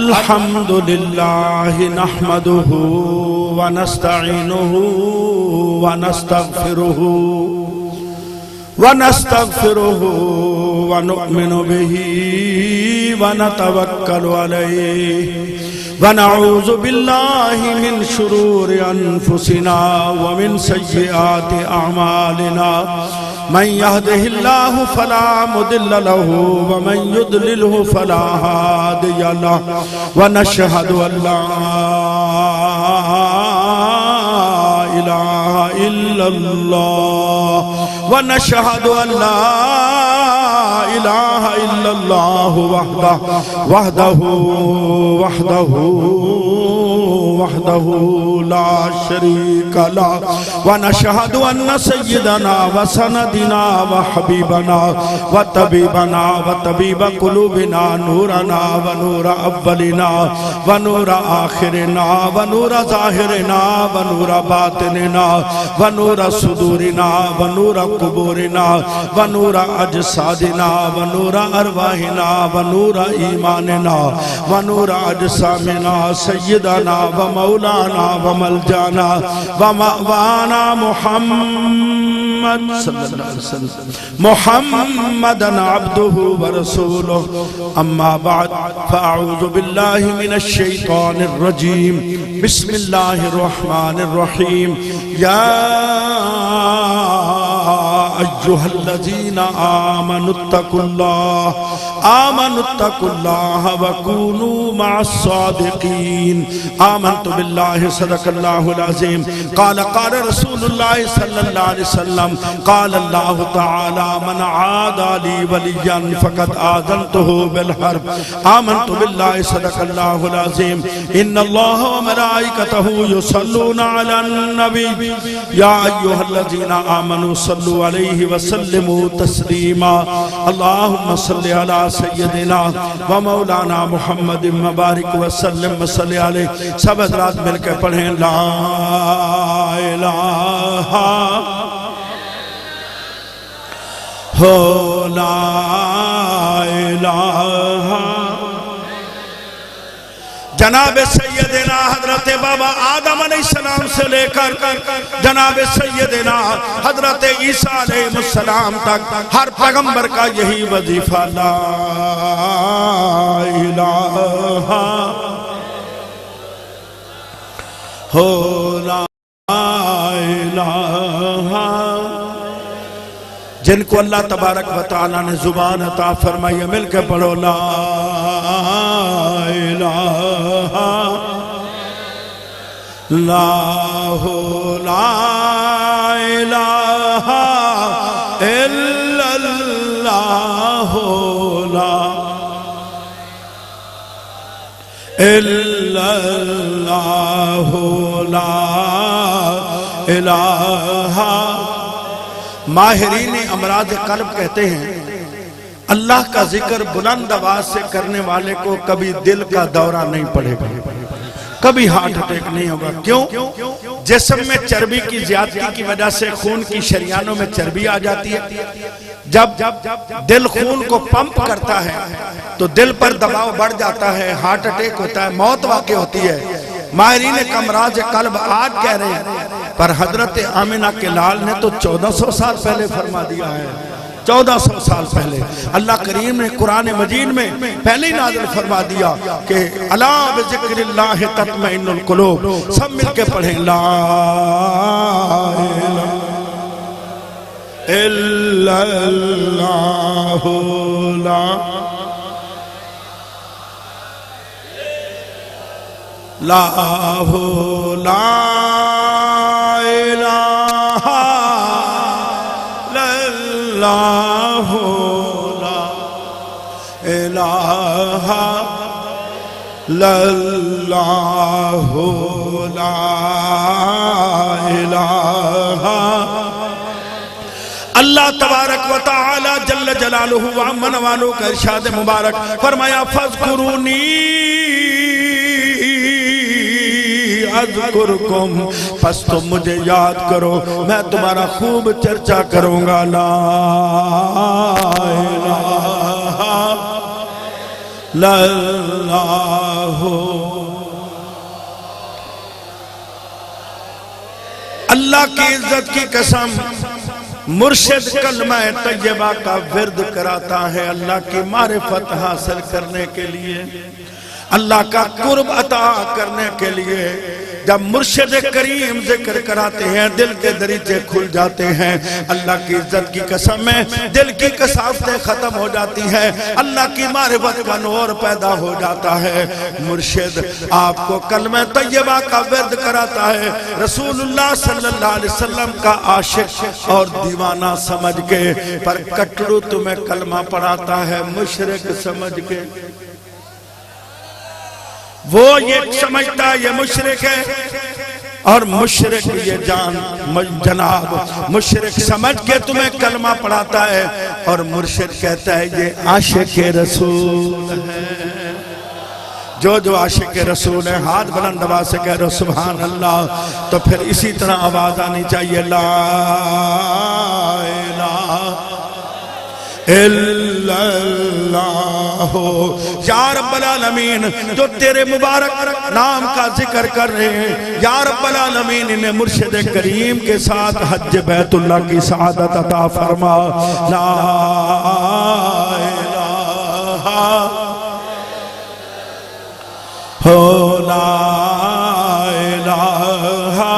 अल्हम्दुलिल्लाह नहमदुहु व नस्तईनुहु व नस्तगफिरुहु व नुअमिनु बिही व नतवक्कलु अलैहि व नऊज़ु बिल्लाहि मिन शुरूरि अनफुसिना व मिन सय्यिआति अअमालिना मन यहदिहिल्लाहु फला मुदिल्ल लहु व मन युद्लिलहु फला हादिय लहु व नशहदु अल्ला इलाहा इल्लल्लाह व नशहदु अल्ला इलाहा इल्लल्लाह वहदहु ला शरीका लहु व नशहदु अन्न सय्यदना व सनदिना व हबीबना व तबीब कुलूबिना नूरना व नूर अव्वलिना व नूर आखिरिना व नूर ज़ाहिरिना व नूर बातिनिना व नूर सुदूरिना व नूर कुबूरिना व नूर अजसादिना व नूर अरवाहिना व नूर ईमानिना व नूर अजसामिना सय्यदना व मौलाना व मलजाना व मवाना मुहम्मद सल्लल्लाहु अलैहि वसल्लम मुहम्मदन अब्दुहु व रसूलुहु अम्मा बाद फअऊज़ु बिल्लाहि मिनश शैतानिर रजीम बिस्मिल्लाहिर रहमानिर रहीम या अय्युहल्लज़ीना आमनुत्तकुल्लाह व कूनू मअस्सादिकीन आमन्तु बिल्लाहि सदक़ल्लाहुल अज़ीम क़ाल रसूलुल्लाह सल्लल्लाहु अलैहि वसल्लम क़ाल अल्लाहु तआला मन आदा ली वलिय्यन फ़क़द आज़नतुहु बिल हर्ब आमन्तु बिल्लाहि सदक़ल्लाहुल अज़ीम इन्नल्लाह व मलाइकतहु युसल्लूना अलन नबी या अय्युहल्लज़ीना आमनू सल्लु अलैहि व सल्लिमू तस्लीमा अल्लाहुम्मा सल्लि अला सय्यदिना व मौलाना मुहम्मद मुबारक व सल्लिम व सल्लि अलैहि सब हज़रात मिलकर पढ़ें ला इलाहा हो ला इलाहा जनाब सैयदना हजरत बाबा आदम अलैहिस्सलाम से लेकर जनाब सैयदना हजरत ईसा अलैहिस्सलाम तक हर पैगंबर का यही वजीफा ला इलाहा हो ला इलाहा जिनको अल्लाह तबारक व तआला ने जुबान अता फरमाई है मिलकर पढ़ो ला इलाहा ला इलाहा इल्लल्लाह ला इल्लल्लाह ला इलाहा माहिरीन अमराज कल्ब कहते हैं अल्लाह का जिक्र बुलंद आवाज से करने वाले को कभी दिल का दौरा नहीं पड़ेगा, कभी हार्ट अटैक नहीं होगा। क्यों? जिस्म में चर्बी की ज्यादती की वजह से खून की शरियानों में चर्बी आ जाती है। जब दिल खून को पंप करता है तो दिल पर दबाव बढ़ जाता है, हार्ट अटैक होता है, मौत वाक़ई होती है। माहिरीन कमराज कल्ब आज कह रहे हैं, पर हजरत आमिना के लाल ने तो 1400 साल पहले फरमा दिया है। 1400 साल पहले अल्लाह करीम ने कुरान मजीद में पहले ही नाज़िल फरमा दिया कि अला बिज़िक्रिल्लाहि तत्मइन्नुल कुलूब। सब मिलके पढ़ें ला इलाहा इल्लल्लाह ला इलाहा इल्लल्लाह ला इलाहा इल्लल्लाह ला इलाहा। अल्लाह तबारक व तआला जल्ल जलालुहु व अम्मन वालू का इरशाद मुबारक फरमाया फज़कुरूनी अज़कुरकुम, बस तुम मुझे याद करो मैं तुम्हारा खूब चर्चा करूंगा। ला इलाहा इल्लल्लाह हो। अल्लाह की इज्जत की कसम, मुर्शिद कलमा तैयबा का विर्द कराता है अल्लाह की मारिफत हासिल करने के लिए, अल्लाह का कुर्ब अता करने के लिए। जब मुर्शिद करीम जिक्र कराते हैं दिल के दरीचे खुल जाते हैं। अल्लाह की इज्जत की कसम में दिल की कसावतें खत्म हो जाती हैं, अल्लाह की मारिफत का नूर पैदा हो जाता है। मुर्शिद आपको कलमा तैयबा का विर्द कराता है, रसूलुल्लाह सल्लल्लाहु अलैहि वसल्लम का आशिक और दीवाना समझ के, पर कटरू तुम्हें कलमा पढ़ाता है मुशरिक समझ के। वो ये समझता है ये मुशरिक है, और मुशरिक ये जनाब मुशरिक समझ के तुम्हें कलमा पढ़ाता है, और मुर्शिद कहता है ये आशिक रसूल है। जो जो आशिक रसूल है हाथ बुलंद आवाज से कह रहे हो सुभान अल्लाह। तो फिर इसी तरह आवाज आनी चाहिए ला इलाहा इल्लल्लाह। या रब्बल आलमीन, जो तेरे मुबारक नाम का जिक्र कर रहे हैं, या रब्बल आलमीन इन्हें मुर्शिद करीम के साथ हज बैतुल्लाह की सआदत अता फरमा। ला इलाहा हो ला इलाहा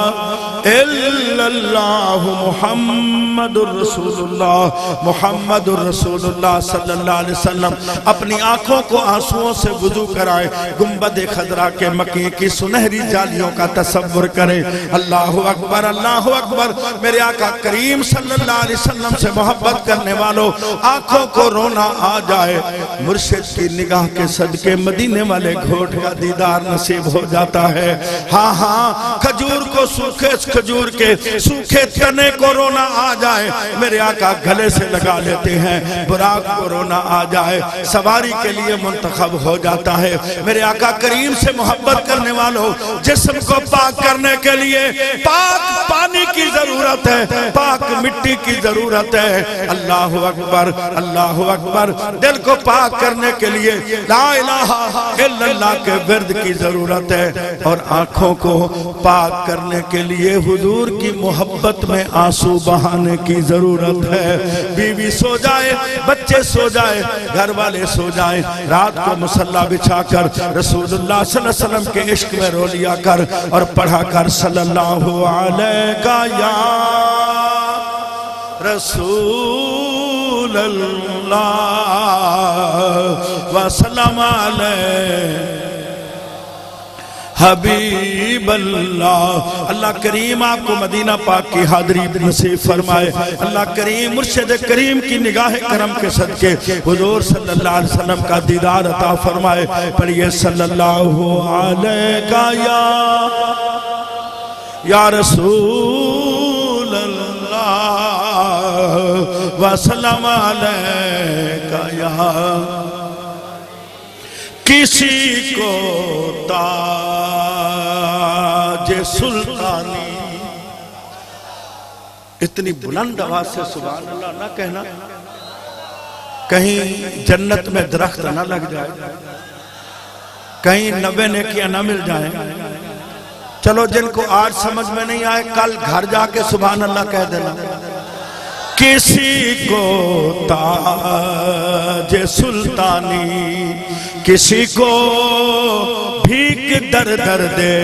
इल्लल्लाह मुहम्मदुर रसूलुल्लाह मुहम्मदुर रसूलुल्लाह सल्लल्लाहु अलैहि वसल्लम अपनी आंखों को आंसुओं से वुजू कराए, गुंबद खजरा के मक्के की सुनहरी जालियों का तसव्वुर करें। अल्लाहु अकबर अल्लाहु अकबर। मेरे आका करीम सल्लल्लाहु अलैहि वसल्लम से मोहब्बत करने वालों आंखों को रोना आ जाए, मुर्शिद की निगाह के सदके मदीने वाले घोट का दीदार नसीब हो जाता है। हाँ हाँ, खजूर को सूखे खजूर के सूखे तने को रोना आ जाए, मेरे आका गले से लगा लेते हैं। बुराक को रोना आ जाए, सवारी के लिए मुंतखब हो जाता है। मेरे आका करीम से मोहब्बत करने वालों जिस्म को पाक करने के लिए पाक पानी की जरूरत है, पाक मिट्टी की जरूरत है। अल्लाहु अकबर अल्लाहु अकबर। दिल को पाक करने के लिए ला इलाहा इल्लल्लाह के विर्द की जरूरत है, और आंखों को पाक करने के लिए हुजूर की मोहब्बत में आंसू बहाने की जरूरत है। बीवी सो जाए, बच्चे सो जाए, घर वाले सो जाए, रात को मुसल्ला बिछाकर रसूलुल्लाह सल्लल्लाहु अलैहि वसल्लम के इश्क में रो लिया कर और पढ़ा कर सल्लल्लाहु अलैका या रसूलल्लाह व सल्लम अलैहि हबीबल्लाह। अल्लाह करीम आपको मदीना पाक की हादरी नसीब फरमाए। अल्लाह करीम मुर्शिद करीम की निगाह करम के सदके हुजूर सल्लल्लाहु अलैहि वसल्लम का दीदार अता फरमाए। पढ़िए सल्लल्लाहु अलैका या रसूलल्लाह व सल्लम अलैका या। किसी को ताज सुल्तानी, इतनी बुलंद आवाज से सुभान अल्लाह ना कहना, कहीं जन्नत में दरख्त ना लग जाए, कहीं 90 नेकियां ना मिल जाए। चलो जिनको आज समझ में नहीं आए कल घर जाके सुभान अल्लाह कह देना। किसी को ताज सुल्तानी, किसी को भीख दर दर दे,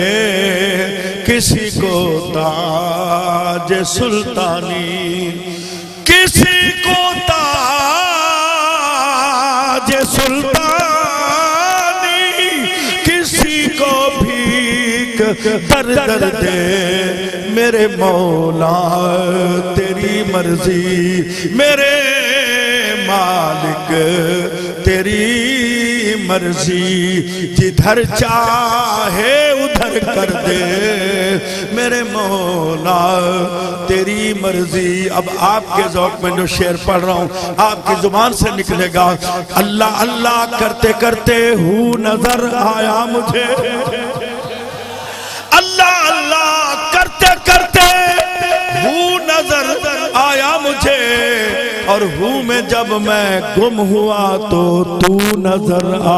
किसी को ताज सुल्तानी, किसी को ताज सुल्तानी, किसी को भीख दर दर दे। मेरे मौला तेरी मर्जी, मेरे मालिक तेरी मर्जी, जिधर चाहे उधर कर दे। मेरे मौला तेरी मर्जी। अब आपके ज़ौक़ में जो शेर पढ़ रहा हूँ आपकी जुबान से निकलेगा। अल्लाह अल्लाह करते करते हूँ नजर आया मुझे, अल्लाह अल्लाह करते करते हूँ नजर आया मुझे, और हूँ में जब मैं गुम हुआ तो तू नजर आ।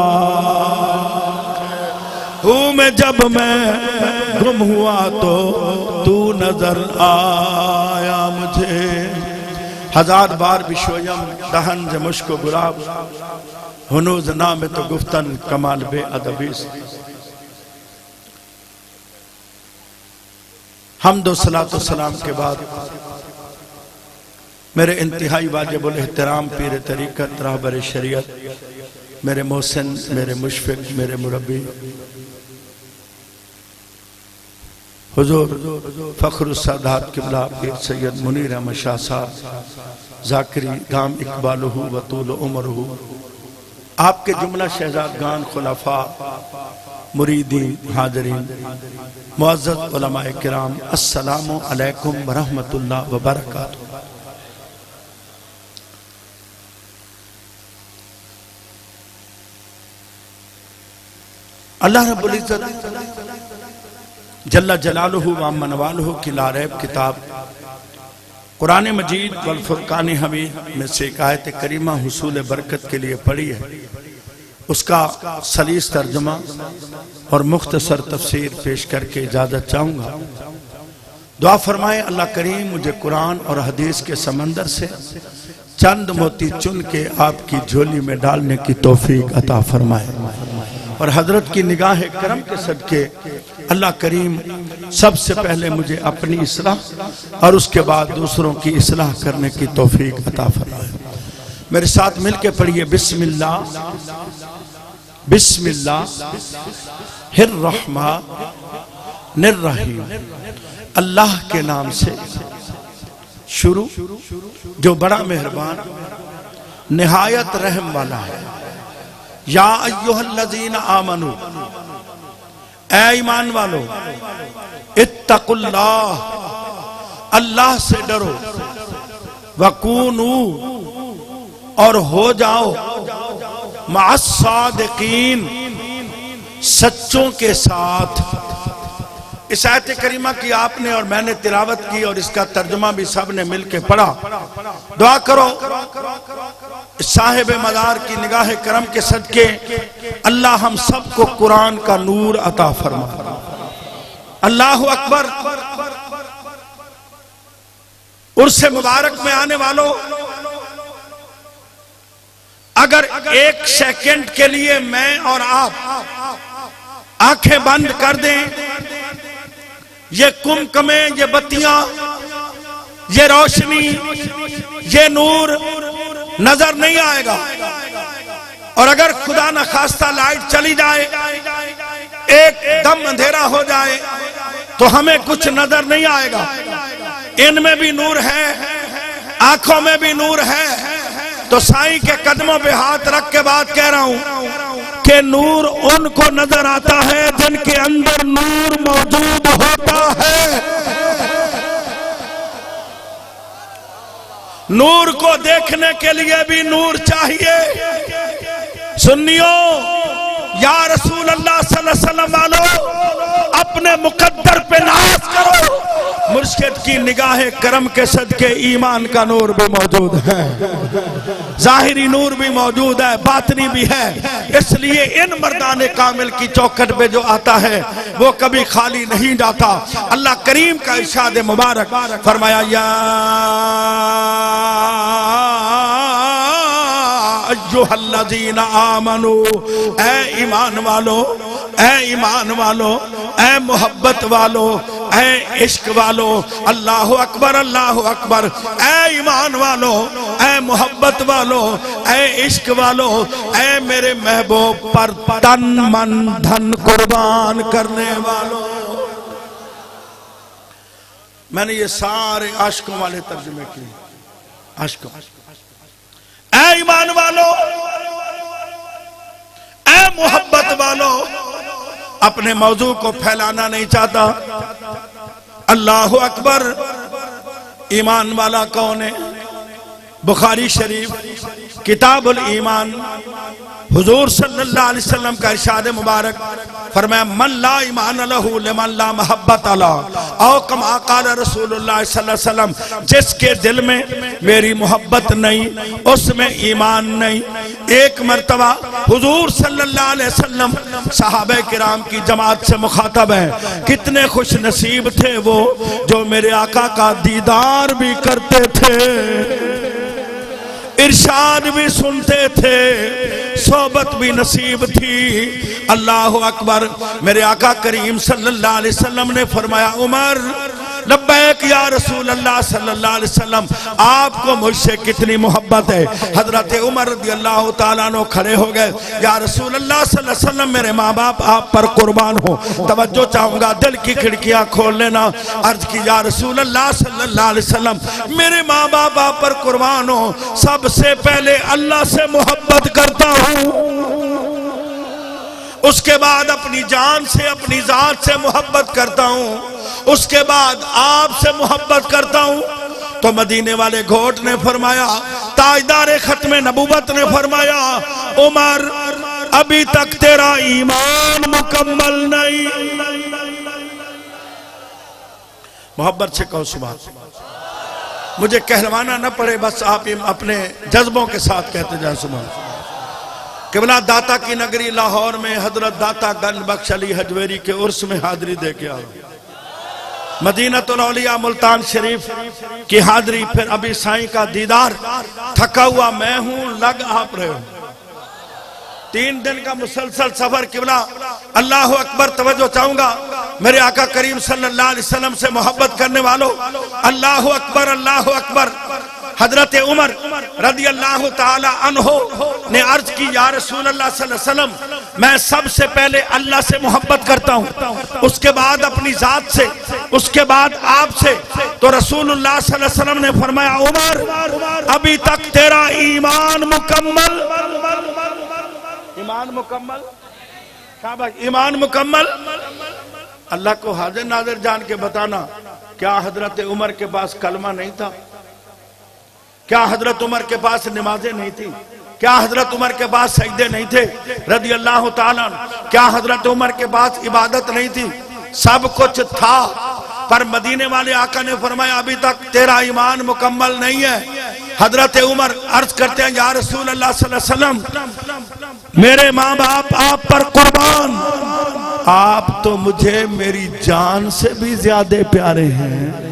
हूँ मैं जब मैं गुम हुआ तो तू नजर आया मुझे। हजार बार बिशोयम दहन ज मुश्को गुलाब हुनूज नाम तो गुफ्तन कमाल बे अदबी। हम्दो सलातो सलाम के बाद मेरे इंतहाई वाजिबुल एहतराम पीर तरीक़त रहबर शरीयत, मेरे मोहसिन, मेरे मुशफिक, मेरे मुरब्बी हुजूर फ़ख्रुस सादात किबला पीर सैयद मुनीर अहमद शाह साहब ज़ाकिरी दाम इकबालहू व तूल उमरहू, आपके जुमला शहजादगान, खुलफा, मुरीदीन, हाज़रीन, मुअज़्ज़ज़ उलमाए किराम, अस्सलामु अलैकुम व रहमतुल्लाहि व बरकातुहू। अल्लाह रब्बुल इज़्ज़त जल्ला जलालुहु व मनवालुहु की लारैब किताब कुरान मजीद वल फुरकान हमीद में से एक आयत करीमा हुसूल बरकत के लिए पढ़ी है। उसका सलीस तर्जुमा और मुख्तसर तफसीर पेश करके इजाजत चाहूंगा। दुआ फरमाए अल्लाह करीम मुझे कुरान और हदीस के समंदर से चंद मोती चुन के आपकी झोली में डालने की तौफीक अता फरमाए और हजरत की निगाह करम के सदके अल्लाह करीम सबसे पहले मुझे अपनी इस्लाह और उसके बाद दूसरों की इस्लाह करने की तौफीक अता फरमाए। मेरे साथ मिलके पढ़िए बिस्मिल्लाह बिस्मिल्लाहिर्रहमानिर्रहीम। अल्लाह के नाम से शुरू जो बड़ा मेहरबान निहायत रहम वाला है। या अय्युहल्लज़ीना आमनू, ऐ ईमान वालो, इत्तकुल्लाह, अल्लाह से डरो, वकूनू, और हो जाओ, मअस्सादिकीन, सच्चों के साथ। इस आयत करीमा की आपने और मैंने तिलावत की और इसका तर्जुमा भी सब ने मिलकर पढ़ा। दुआ करो साहिब मदार की निगाह करम के सदके अल्लाह हम सबको कुरान का नूर अता फरमा। अल्लाह अकबर। उर्स मुबारक में आने वालों, अगर एक सेकंड के लिए मैं और आप आंखें बंद कर दें, ये कुमकमे, ये बत्तियां, ये रोशनी, ये नूर नजर नहीं आएगा। और अगर खुदा न खास्ता लाइट चली जाए, एकदम अंधेरा हो जाए, तो हमें कुछ नजर नहीं आएगा। इनमें भी नूर है, आंखों में भी नूर है। तो साईं के कदमों पे हाथ रख के बात कह रहा हूं कि नूर उनको नजर आता है जिनके अंदर नूर मौजूद होता है। नूर को देखने के लिए भी नूर चाहिए। सुन्नियों, या रसूल अल्लाह सल्लल्लाहु अलैहि वसल्लम वालों, अपने मुकद्दर पे नाज करो। मुर्शिद की निगाह करम के सदके ईमान का नूर भी मौजूद है, जाहिरी नूर भी मौजूद है, बातनी भी है। इसलिए इन मर्दाने कामिल की चौखट पे जो आता है वो कभी खाली नहीं जाता। अल्लाह करीम का इरशाद मुबारक फरमाया, या अय्युहल्लज़ीना आमनू, ऐ ईमान वालो, ऐ ईमान वालो, ऐ मोहब्बत वालो, ऐ इश्क वालो। अल्लाह अकबर, अल्लाह अकबर। ऐ ईमान वालो, ऐ मोहब्बत वालो, ऐ इश्क वालो, ऐ मेरे महबूब पर तन मन धन कुर्बान करने वालों। मैंने ये सारे आशिकों वाले तर्जुमे किए। आशिकों, ऐ ईमान वालो, ऐ मोहब्बत वालो। अपने मौजू को फैलाना नहीं चाहता। अल्लाह अकबर। ईमान वाला कौन है? बुखारी शरीफ किताबुल ईमान, हुजूर सल्लल्लाहु अलैहि वसल्लम का इरशाद मुबारक फरमाया, मन ला ईमान लहू लिमन ला मोहब्बत अला, औ कमा क़ाल रसूलुल्लाह सल्लल्लाहु अलैहि वसल्लम, जिसके दिल में मेरी मोहब्बत नहीं उसमें ईमान नहीं। एक मर्तबा हुजूर सल्लल्लाहु अलैहि वसल्लम सहाबे किराम की जमात से मुखातब है, कितने खुश नसीब थे वो जो मेरे आका का दीदार भी करते थे, इरशाद भी सुनते थे, सोबत भी नसीब थी। अल्लाह अकबर। मेरे आका करीम सल्लल्लाहु अलैहि वसल्लम ने फरमाया, उमर लब्बैक या रसूल अल्लाह सल्लल्लाहु अलैहि वसल्लम, आपको मुझसे कितनी मोहब्बत है। हजरत उमर रदियल्लाहु ताला अन्हु खड़े हो गए, या रसूल अल्लाह सल्लल्लाहु अलैहि वसल्लम, मेरे माँ बाप आप पर कुर्बान हो, तवज्जो चाहूंगा, दिल की खिड़कियां खोल लेना। अर्ज की, या रसूल अल्लाह सल्लल्लाहु अलैहि वसल्लम, मेरे माँ बाप आप पर कुर्बान हो, सबसे पहले अल्लाह से मोहब्बत करता हूँ, उसके बाद अपनी जान से, अपनी जात से मोहब्बत करता हूँ, उसके बाद आपसे मोहब्बत करता हूं। तो मदीने वाले घोट ने फरमाया, ताजदार खत्म नबूवत ने फरमाया, उमर अभी तक तेरा ईमान मुकम्मल नहीं। मोहब्बत से कहो सुभान। मुझे कहलवाना न पड़े, बस आप अपने जज्बों के साथ कहते जाए सुभान। किबला दाता की नगरी लाहौर में हजरत दाता गंज बख्श अली हजवेरी के उर्स में हाजिरी दे के आओ। मदीनतुल औलिया मुल्तान शरीफ की हाजिरी, फिर अभी साईं का दीदार। थका हुआ मैं हूं, लग आप रहे हो। 3 दिन का मुसलसल सफर। किबला अल्लाह अकबर। तवज्जो चाहूंगा मेरे आका करीम सल्लल्लाहु अलैहि वसल्लम से मोहब्बत करने वालों, अल्लाह अकबर, अल्लाह अकबर। हजरत उमर रदियल्लाहु ताला अन्हो ने अर्ज की, या रसूल अल्लाह सल्लल्लाहु अलैहि वसल्लम, मैं सबसे पहले अल्लाह से मोहब्बत करता हूँ, उसके बाद अपनी जात से, उसके बाद आपसे। तो रसूलुल्लाह सल्लल्लाहु अलैहि वसल्लम ने फरमाया, उमर अभी तक तेरा ईमान मुकम्मल। ईमान मुकम्मल, क्या भाई, ईमान मुकम्मल। अल्लाह को हाजिर नाजिर जान के बताना, क्या हजरत उमर के पास कलमा नहीं था? क्या हजरत उमर के पास नमाजें नहीं थी? क्या हजरत उमर के पास सजदे नहीं थे रदियल्लाहु ताला? क्या हजरत उमर के पास इबादत नहीं थी? सब कुछ था, पर मदीने वाले आका ने फरमाया, अभी तक तेरा ईमान मुकम्मल नहीं है। हजरत उमर अर्ज करते हैं, या रसूल अल्लाह सल्लल्लाहु अलैहि वसल्लम, मेरे माँ बाप आप पर कुर्बान, आप तो मुझे मेरी जान से भी ज्यादा प्यारे हैं,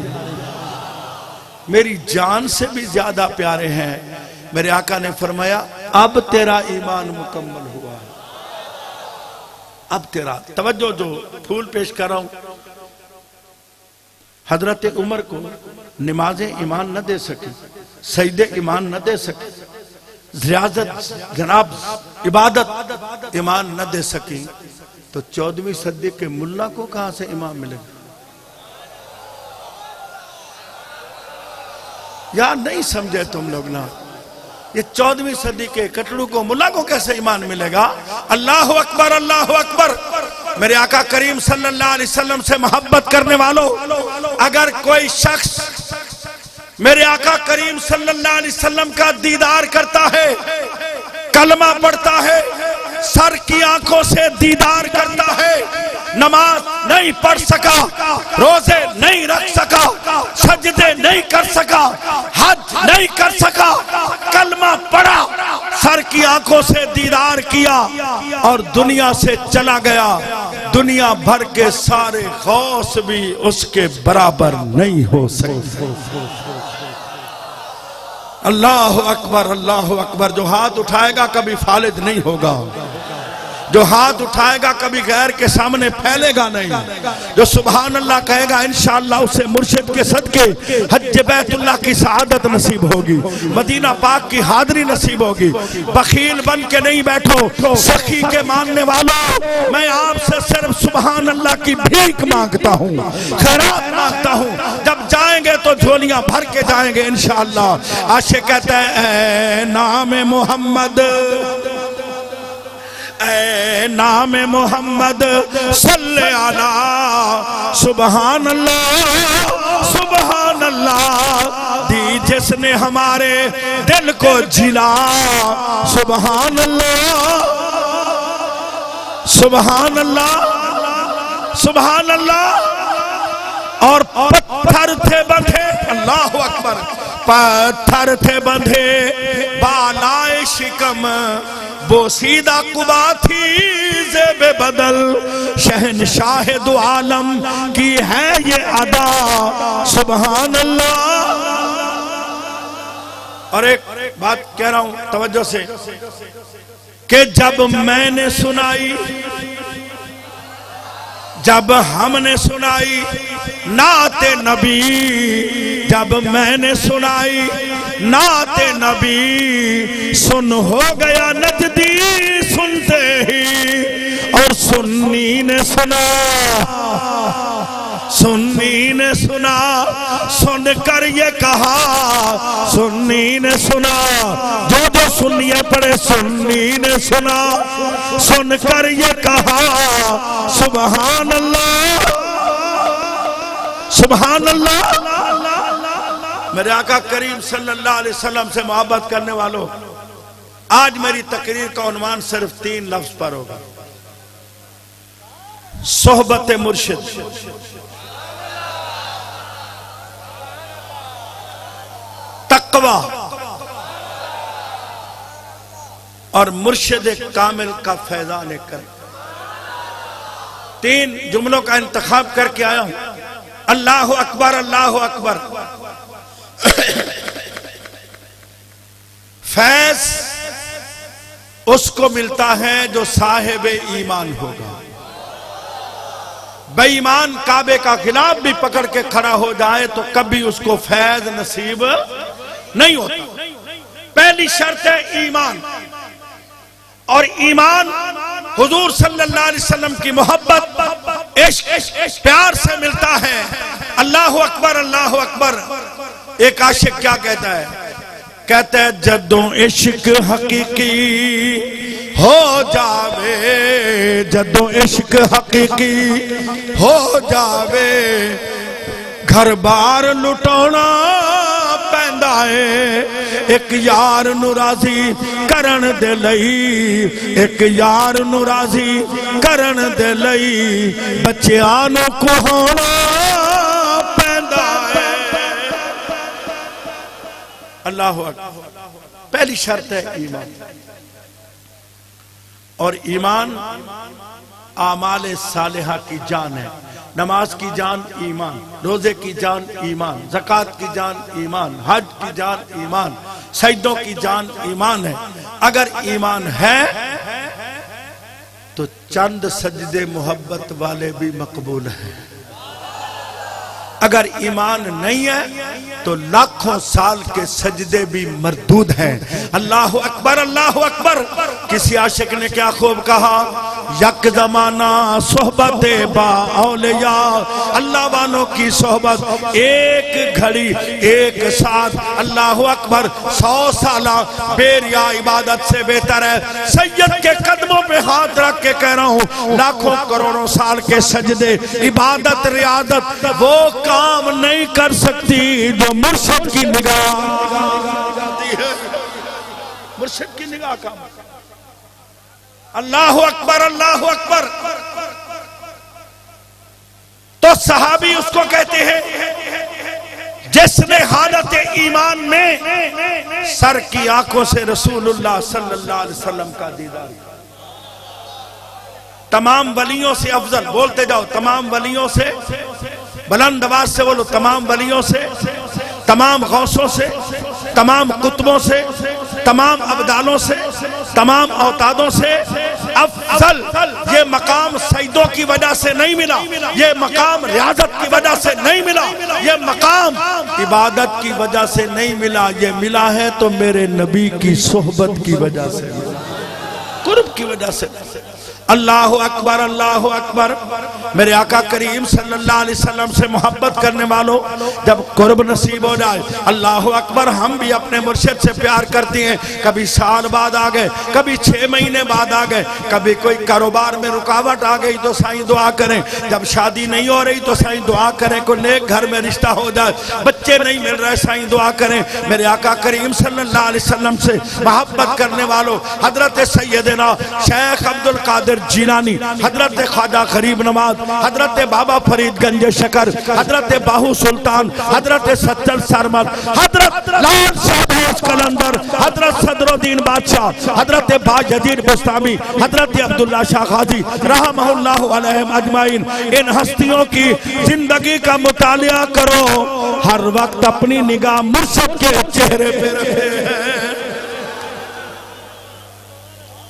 मेरी जान से भी ज्यादा प्यारे हैं। मेरे आका ने फरमाया, अब तेरा ईमान मुकम्मल हुआ, अब तेरा। तवज्जो, जो फूल पेश कर रहा हूं, हजरत उमर को नमाजें ईमान न दे सकी, सजदे ईमान न दे सके, रियाजत जनाब इबादत ईमान न दे सकी, तो 14वीं सदी के मुल्ला को कहां से ईमान मिलेगा? यार नहीं समझे तुम लोग ना, ये 14वीं सदी के कटड़ू को, मुल्ला को कैसे ईमान मिलेगा? अल्लाह अकबर, अल्लाह अकबर। मेरे आका करीम सल्लल्लाहु अलैहि वसल्लम से मोहब्बत करने वालों, अगर कोई शख्स मेरे आका करीम सल्लल्लाहु अलैहि वसल्लम का दीदार करता है, कलमा पढ़ता है, सर की आंखों से दीदार करता है, नमाज नहीं पढ़ सका, रोजे नहीं रख सका, सजदे नहीं कर सका, हज नहीं कर सका, कलमा पढ़ा, सर की आंखों से दीदार किया और दुनिया से चला गया, दुनिया भर के सारे गौस भी उसके बराबर नहीं हो सकते। अल्लाह अकबर, अल्लाह अकबर। जो हाथ उठाएगा कभी फालिद नहीं होगा, जो हाथ उठाएगा कभी गैर के सामने फैलेगा नहीं, जो सुभान अल्लाह कहेगा इंशाअल्लाह उसे मुर्शिद के सदके हज बैतुल्लाह की सआदत नसीब होगी, मदीना पाक की हाजिरी नसीब होगी। बखील बन के नहीं बैठो, सखी के मानने वालों, मैं आपसे सिर्फ सुभान अल्लाह की भीख मांगता हूँ, खैरात मांगता हूँ। जब जाएंगे तो झोलियां भर के जाएंगे इंशाअल्लाह। आशिक कहता है, नाम मोहम्मद, नाम मोहम्मद सल्ले अला, सुभान अल्लाह, सुभान अल्लाह। दी जिसने हमारे दिल को जिला, सुभान अल्लाह, सुभान अल्लाह, सुभान अल्लाह। और पत्थर थे बंधे, अल्लाह अकबर, पत्थर थे बंधे बालाए शिकम बोसीदा कुबा थी ज़ेबे बदल, शहनशाह दो आलम की है ये अदा, सुभान अल्लाह। और एक बात कह रहा हूं तवज्जो से कि जब मैंने सुनाई, जब हमने सुनाई नाते नबी, जब मैंने सुनाई नाते नबी, सुन हो गया नजदी सुनते ही, और सुन्नी ने सुना, सुन्नी ने सुना, सुनकर ये कहा, सुन्नी ने सुना, जो जो सुनिए पड़े, सुन्नी ने सुना, सुनकर ये कहा, सुभान अल्लाह, सुभान अल्लाह। मेरे आका करीम सल्लल्लाहु अलैहि वसल्लम से मोहब्बत करने वालों, आज मेरी तकरीर का उन्वान सिर्फ 3 लफ्ज पर होगा, सोहबत मुर्शिद, तकवा और मुर्शिद कामिल का फैजान कर। 3 जुमलों का इंतखाब करके आया हूं। अल्लाह अकबर, अल्लाह अकबर। फैज उसको मिलता है जो साहिब ईमान होगा। बेईमान काबे का खिलाफ भी पकड़ के खड़ा हो जाए तो कभी उसको फैज नसीब नहीं होता। पहली शर्त है ईमान, और ईमान हुजूर सल्लल्लाहु अलैहि वसल्लम की मोहब्बत, इश्क, प्यार से मिलता है। अल्लाह अकबर, अल्लाह अकबर। एक आशिक क्या कहता है? कहता है जदों इश्क हकीकी हो जावे, जदों इश्क हकीकी हो जावे, घर बार लुटाना पैंदा है, एक यार नू राजी करन दे लई, एक यार नू राजी करन दे लई, बच्चियां नू कुहाना पैंदा है। अल्लाह अकबर। पहली शर्त है ईमान, और ईमान आमाले सालिहा की जान है। नमाज की जान ईमान, रोजे की जान ईमान, ज़कात की जान ईमान, हज की जान ईमान, सजदों की जान ईमान है। अगर ईमान है तो चंद सजदे मोहब्बत वाले भी मकबूल हैं। अगर ईमान नहीं है तो लाखों साल के सजदे भी मरदूद हैं। अल्लाह अकबर, अल्लाह अकबर। किसी आशिक ने क्या खूब कहा, यक जमाना सोहबत बा औलिया, अल्लाह वालों की सोहबत एक घड़ी एक साथ, अल्लाह अकबर, 100 साला बेरिया इबादत से बेहतर है। सैयद के कदमों पे हाथ रख के कह रहा हूं, लाखों करोड़ों साल के सजदे, इबादत, रियादत वो काम नहीं कर सकती जो मुर्शिद की निगाह जाती है। मुर्शिद की निगाह काम। अल्लाह अकबर, अल्लाह अकबर। तो सहाबी उसको कहते हैं जिसने हालत ईमान में सर की आंखों से रसूलुल्लाह सल्लल्लाहु अलैहि वसल्लम का दीदार। तमाम वलियों से अफजल, बोलते जाओ, तमाम वलियों से, बुलंद आवाज से बोलो, तमाम वलियों से, तमाम गौसों से, तमाम कुतुबों से, तमाम अब्दालों से, तमाम औतादों से अफजल ये मकाम सईदों की वजह से नहीं मिला, ये मकाम रियाजत की वजह से नहीं मिला, ये मकाम इबादत की वजह से नहीं मिला, ये मिला है तो मेरे नबी की सोहबत की वजह से, कुर्ब की वजह से। अल्लाह अकबर, अल्लाह अकबर। मेरे आका करीम सल्लल्लाहु अलैहि वसल्लम से मोहब्बत करने वालों, जब कुर्ब नसीब हो जाए, अल्लाह अकबर, हम भी अपने मुर्शिद से प्यार करते हैं। कभी साल बाद आ गए, कभी 6 महीने बाद आ गए, कभी कोई कारोबार में रुकावट आ गई तो साईं दुआ करें, जब शादी नहीं हो रही तो साईं दुआ करें, कोई नेक घर में रिश्ता हो जाए, बच्चे नहीं मिल रहे, साईं दुआ करें। मेरे आका करीम सल्लल्लाहु अलैहि वसल्लम से मोहब्बत करने वालों, हजरत सैयदना शेख अब्दुल कादिर जिलानी, हजरत ख्वाजा गरीब नवाज, हजरत बाबा फरीद गंज शकर, हजरत बाहू सुल्तान, हजरत सज्जद सरमद, हजरत लाल शाहबाज कलंदर, हजरत सदरुद्दीन बादशाह, हजरत बायजीद बुस्तामी, हजरत अब्दुल्ला शाह गाजी रहमहुल्लाह अलैहिम अजमाइन। इन हस्तियों की जिंदगी का मुतालिया करो, हर वक्त अपनी निगाह मुर्शिद के चेहरे पे रखे।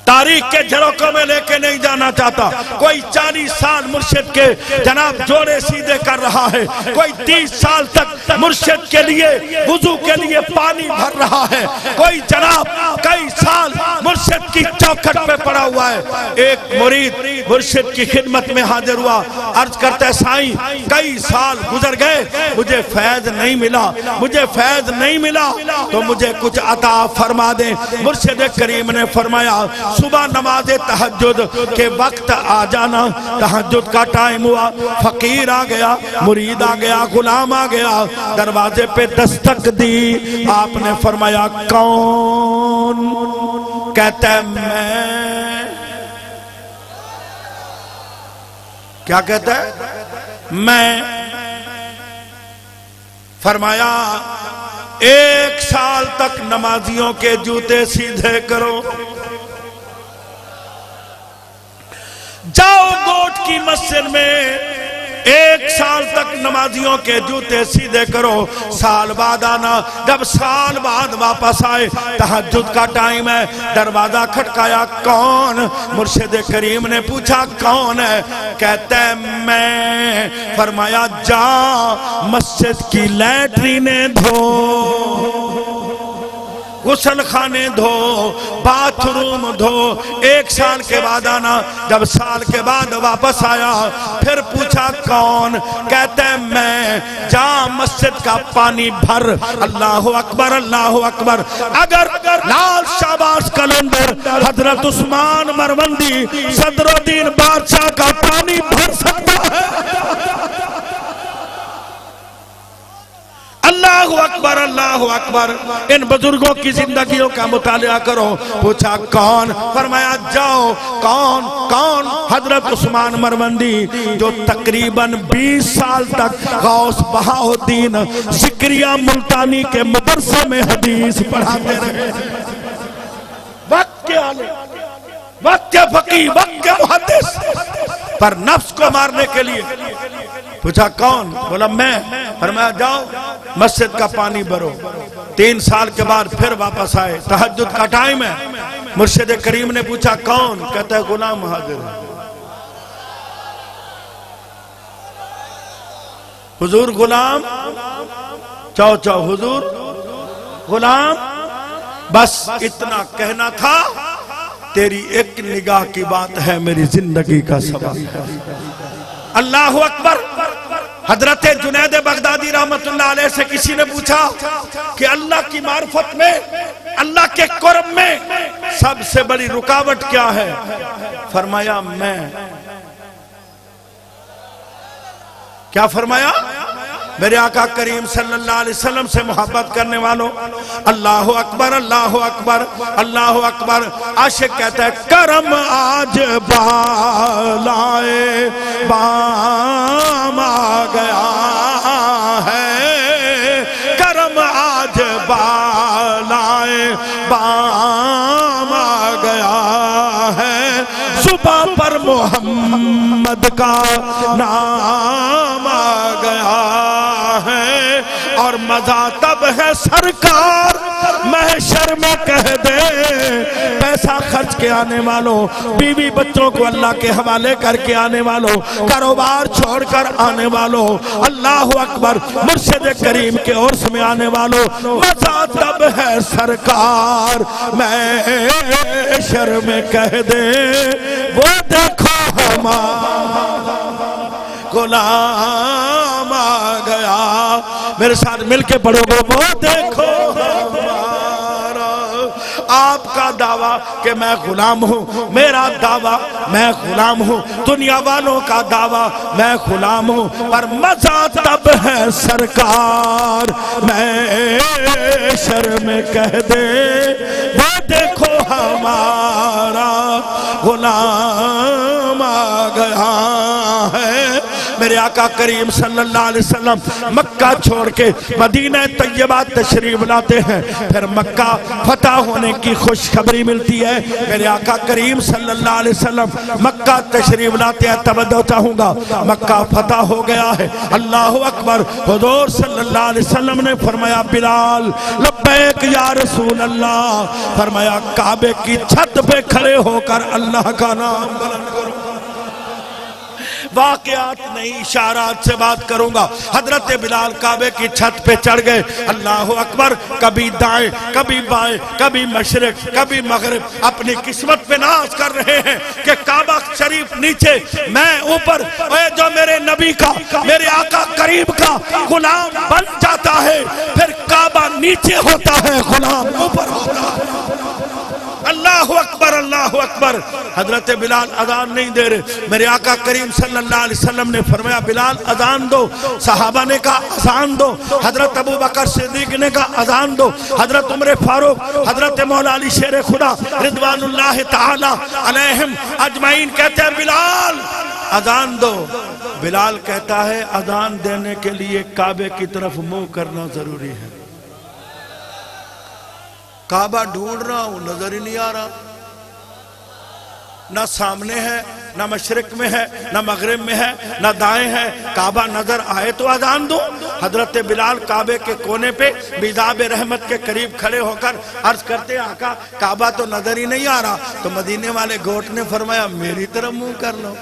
तारीख के झरोकों में लेके नहीं जाना चाहता। कोई 40 साल मुर्शिद के जनाब जोड़े सीधे कर रहा है, कोई 30 साल तक मुर्शिद के लिए वुजू के लिए पानी भर रहा है, कोई जनाब कई साल मुर्शिद की चौखट पे पड़ा हुआ है। एक मुरीद मुर्शिद की खिदमत में हाजिर हुआ, अर्ज करता है साईं कई साल गुजर गए, मुझे फैज नहीं मिला, मुझे फैज नहीं मिला, तो मुझे कुछ अता फरमा दे। मुर्शिद करीम ने फरमाया सुबह नमाज तहज्जुद के वक्त आ जाना। तहज्जुद का टाइम हुआ, फकीर आ गया, मुरीद आ गया, गुलाम आ गया, दरवाजे पे दस्तक दी। आपने फरमाया कौन? कहता है मैं। क्या कहता है? मैं। फरमाया 1 साल तक नमाजियों के जूते सीधे करो, जाओ गोट की मस्जिद में 1 साल तक नमाजियों के जूते सीधे करो, साल बाद आना। जब साल बाद वापस आए, तहज्जुद का टाइम है, दरवाजा खटकाया, कौन? मुर्शिद करीम ने पूछा कौन है? कहता है मैं। फरमाया जा मस्जिद की लैट्रीनें धो, गुसल खाने धो, बाथरूम धो। 1 साल के बाद आना। जब साल के बाद वापस आया, फिर पूछा कौन? कहते हैं मैं। जा मस्जिद का पानी भर। अल्लाह अकबर, अल्लाह अकबर। अगर लाल शाहबाज कलंदर, हजरत उस्मान मरवंदी, सदरुद्दीन बादशाह का पानी भर सकता है, अल्लाह अकबर, अल्लाह अकबर। इन बुजुर्गों की जिंदगियों का मुतालिया करो। पूछा कौन? फरमाया जाओ। कौन? कौन? हजरत उस्मान मरवंदी, जो तकरीबन 20 साल तक गौस बहाउद्दीन सिकरिया मुल्तानी के मदरसे में हदीस पढ़ाते रहे। वक्त के आले, वक्त के फकीह, वक्त के मुहद्दिस, पर नफ्स को मारने के लिए। पूछा कौन? बोला मैं। फरमाया जाओ मस्जिद का पानी भरो। 3 साल के बाद फिर वापस आए, तहज्जुद का टाइम है। मुर्शिद करीम ने पूछा कौन? कहता है गुलाम हाजिर है। हुजूर गुलाम, चाओ चाओ हुजूर गुलाम। बस इतना कहना था, तेरी एक निगाह की बात है, मेरी जिंदगी का सबब है। अल्लाह अकबर। हजरत जुनैद बगदादी रहमतुल्लाह अलैह से किसी ने पूछा कि अल्लाह की मार्फत में, अल्लाह के कुर्ब में सबसे बड़ी रुकावट क्या है? फरमाया मैं। क्या फरमाया? मेरे आका करीम सल्लल्लाहु अलैहि वसल्लम से मोहब्बत करने वालों, अल्लाह अकबर, अल्लाह अकबर, अल्लाह अकबर। आशिक कहता है करम आज बालाए बाम आ गया है, करम आज बालाए बाम आ गया है, सुबह पर मोहम्मद का नाम आ गया है। और मजा तब है सरकार महशर में कह दे, पैसा खर्च के आने वालों, बीवी बच्चों को अल्लाह के हवाले करके आने वालों, कारोबार छोड़कर आने वालों, अल्लाह अकबर, मुर्शिद करीम के उर्स में आने वालों, मजा तब है सरकार महशर में कह दे, वो देखो हमारा गुलाम आ गया। मेरे साथ मिलके पढ़ोगे, वो देखो हमारा। आपका दावा कि मैं गुलाम हूँ, मेरा दावा मैं गुलाम हूँ, दुनिया वालों का दावा मैं गुलाम हूँ, पर मजा तब है सरकार महशर में कह दे, वो देखो हमारा गुलाम आ गया है। मेरे आका करीम सल्लल्लाहु अलैहि वसल्लम मक्का छोड़ के मदीना तैयबा तशरीफ लाते हैं, फिर मक्का फतह होने की खुशखबरी मिलती है। मेरे आका करीम सल्लल्लाहु अलैहि वसल्लम मक्का तशरीफ लाते हैं। तवज्जो चाहूंगा, मक्का फतह हो गया है। अल्लाहु अकबर। हुजूर सल्लल्लाहु अलैहि वसल्लम ने फरमाया बिलाल लब्बैक या रसूल अल्लाह। फरमाया काबे की छत पे खड़े होकर अल्लाह का नाम बुलंद करो। वाकयात नहीं, इशारात से बात करूंगा। हजरत बिलाल काबे की छत पे चढ़ गए। अल्लाह अकबर। कभी दाएं, कभी बाएं, कभी मशरिक, कभी मगरिब, अपनी किस्मत पे नाज कर रहे हैं कि काबा शरीफ नीचे, मैं ऊपर। जो मेरे नबी का, मेरे आका करीम का गुलाम बन जाता है, फिर काबा नीचे होता है, गुलाम ऊपर होता है। अल्लाह अकबर, अल्लाह अकबर। हजरत बिलाल अजान नहीं दे रहे। मेरे आका करीम सल्लल्लाहु अलैहि वसल्लम ने फरमाया बिलाल अजान दो। सहाबा ने कहा अजान दो। हजरत अबू बकर सिद्दीक ने कहा अजान दो। हजरत उमर फारूक, हजरत मौला अली शेर खुदा रिदवानुल्लाह ताला अलैहिम अजमाइन कहते हैं बिलाल अजान दो। बिलाल कहता है अजान देने के लिए काबे की तरफ मुंह करना जरूरी है। काबा ढूंढ रहा हूं, नजर ही नहीं आ रहा। ना सामने है, ना मशरिक में है, ना मगरिब में है, ना दाएं है। काबा नजर आए तो अजान दो। हजरत बिलाल काबे के कोने पे मिज़ाब रहमत के करीब खड़े होकर अर्ज करते आका काबा तो नजर ही नहीं आ रहा। तो मदीने वाले गोट ने फरमाया मेरी तरफ मुंह कर लो।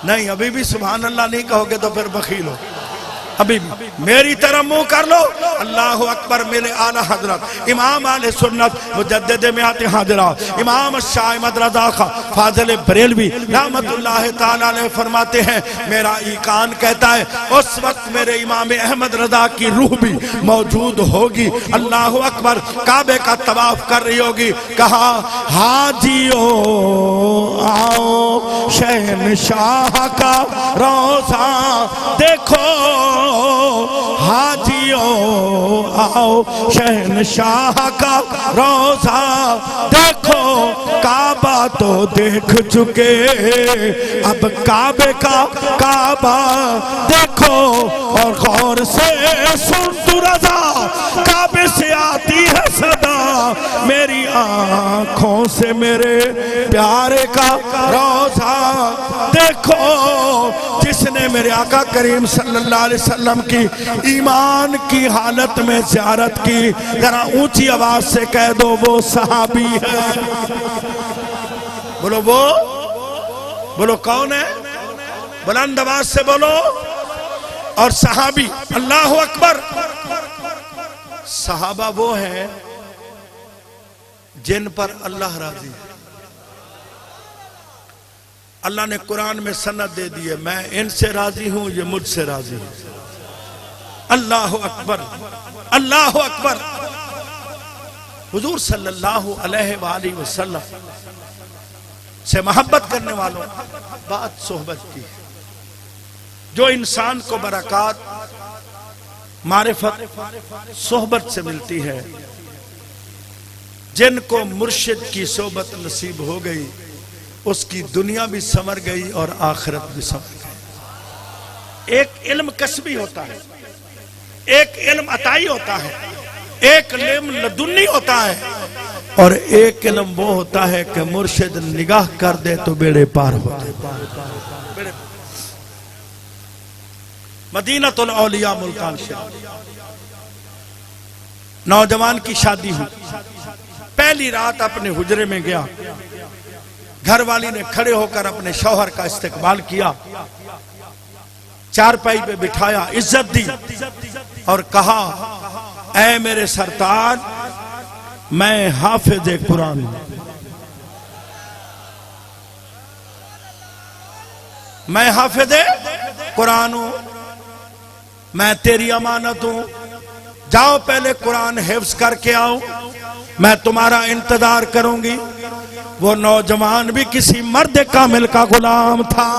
नहीं, अभी भी सुभान अल्लाह नहीं कहोगे तो फिर बखील हो। अभी मेरी तरफ मुंह कर लो। अल्लाह अकबर। मेरे आला हजरत इमाम आले सुन्नत मुजद्दिद मियात हाजिरा इमाम शाह अहमद रज़ा खा फाज़िल बरेलवी रहमतुल्लाह ताला अलैह फरमाते हैं मेरा ईकान कहता है उस वक्त मेरे इमाम अहमद रज़ा की रूह भी मौजूद होगी। अल्लाह अकबर। काबे का तवाफ कर रही होगी। कहा हाजियो आओ शहनशाह का रोज़ा देखो, हाजियों आओ शहनशाह का रोज़ा देखो। काबा तो देख चुके, अब काबे का काबा देखो। और गौर से सुन तू रज़ा, काबे से आती है सदा, मेरी आंखों से मेरे प्यारे का रोज़ा देखो। जिसने मेरे आका करीम सल्लल्लाहु अलैहि वसल्लम की ईमान की हालत में ज़ियारत की, जरा ऊंची आवाज से कह दो वो सहाबी है। बोलो वो, बोलो कौन है? बुलंद आवाज से बोलो। और सहाबी, अल्लाह अकबर। सहाबा वो है जिन पर अल्लाह राजी है। अल्लाह ने कुरान में सनद दे दी है, मैं इनसे राजी हूं, ये मुझसे राजी हूं। अल्लाह अकबर, अल्लाह अकबर। हुजूर सल्लल्लाहु अलैहि वसल्लम से मोहब्बत करने वालों बात सोहबत की, जो इंसान को बरकत मारिफत सोहबत से मिलती है। जिनको मुर्शिद की सोहबत नसीब हो गई, उसकी दुनिया भी संवर गई और आखिरत भी संवर गई। एक इल्म कसबी होता है, एक इल्म अताई होता है, एक इल्म लदुन्नी होता है, और एक इल्म वो होता है कि मुर्शिद निगाह कर दे तो बेड़े पार होते। मदीनतुल औलिया मुल्तान शरीफ, नौजवान की शादी हुई। पहली रात अपने हुजरे में गया, घर वाली ने खड़े होकर अपने शौहर का इस्तकबाल किया, चारपाई पे बिठाया, इज्जत दी और कहा ऐ मेरे सरताज, मैं हाफिज कुरान हूं, मैं हाफिज कुरान हूं, मैं तेरी अमानत हूं। जाओ पहले कुरान हिफ्ज करके आओ, मैं तुम्हारा इंतजार करूंगी। वो नौजवान भी किसी मर्द कामिल का गुलाम था।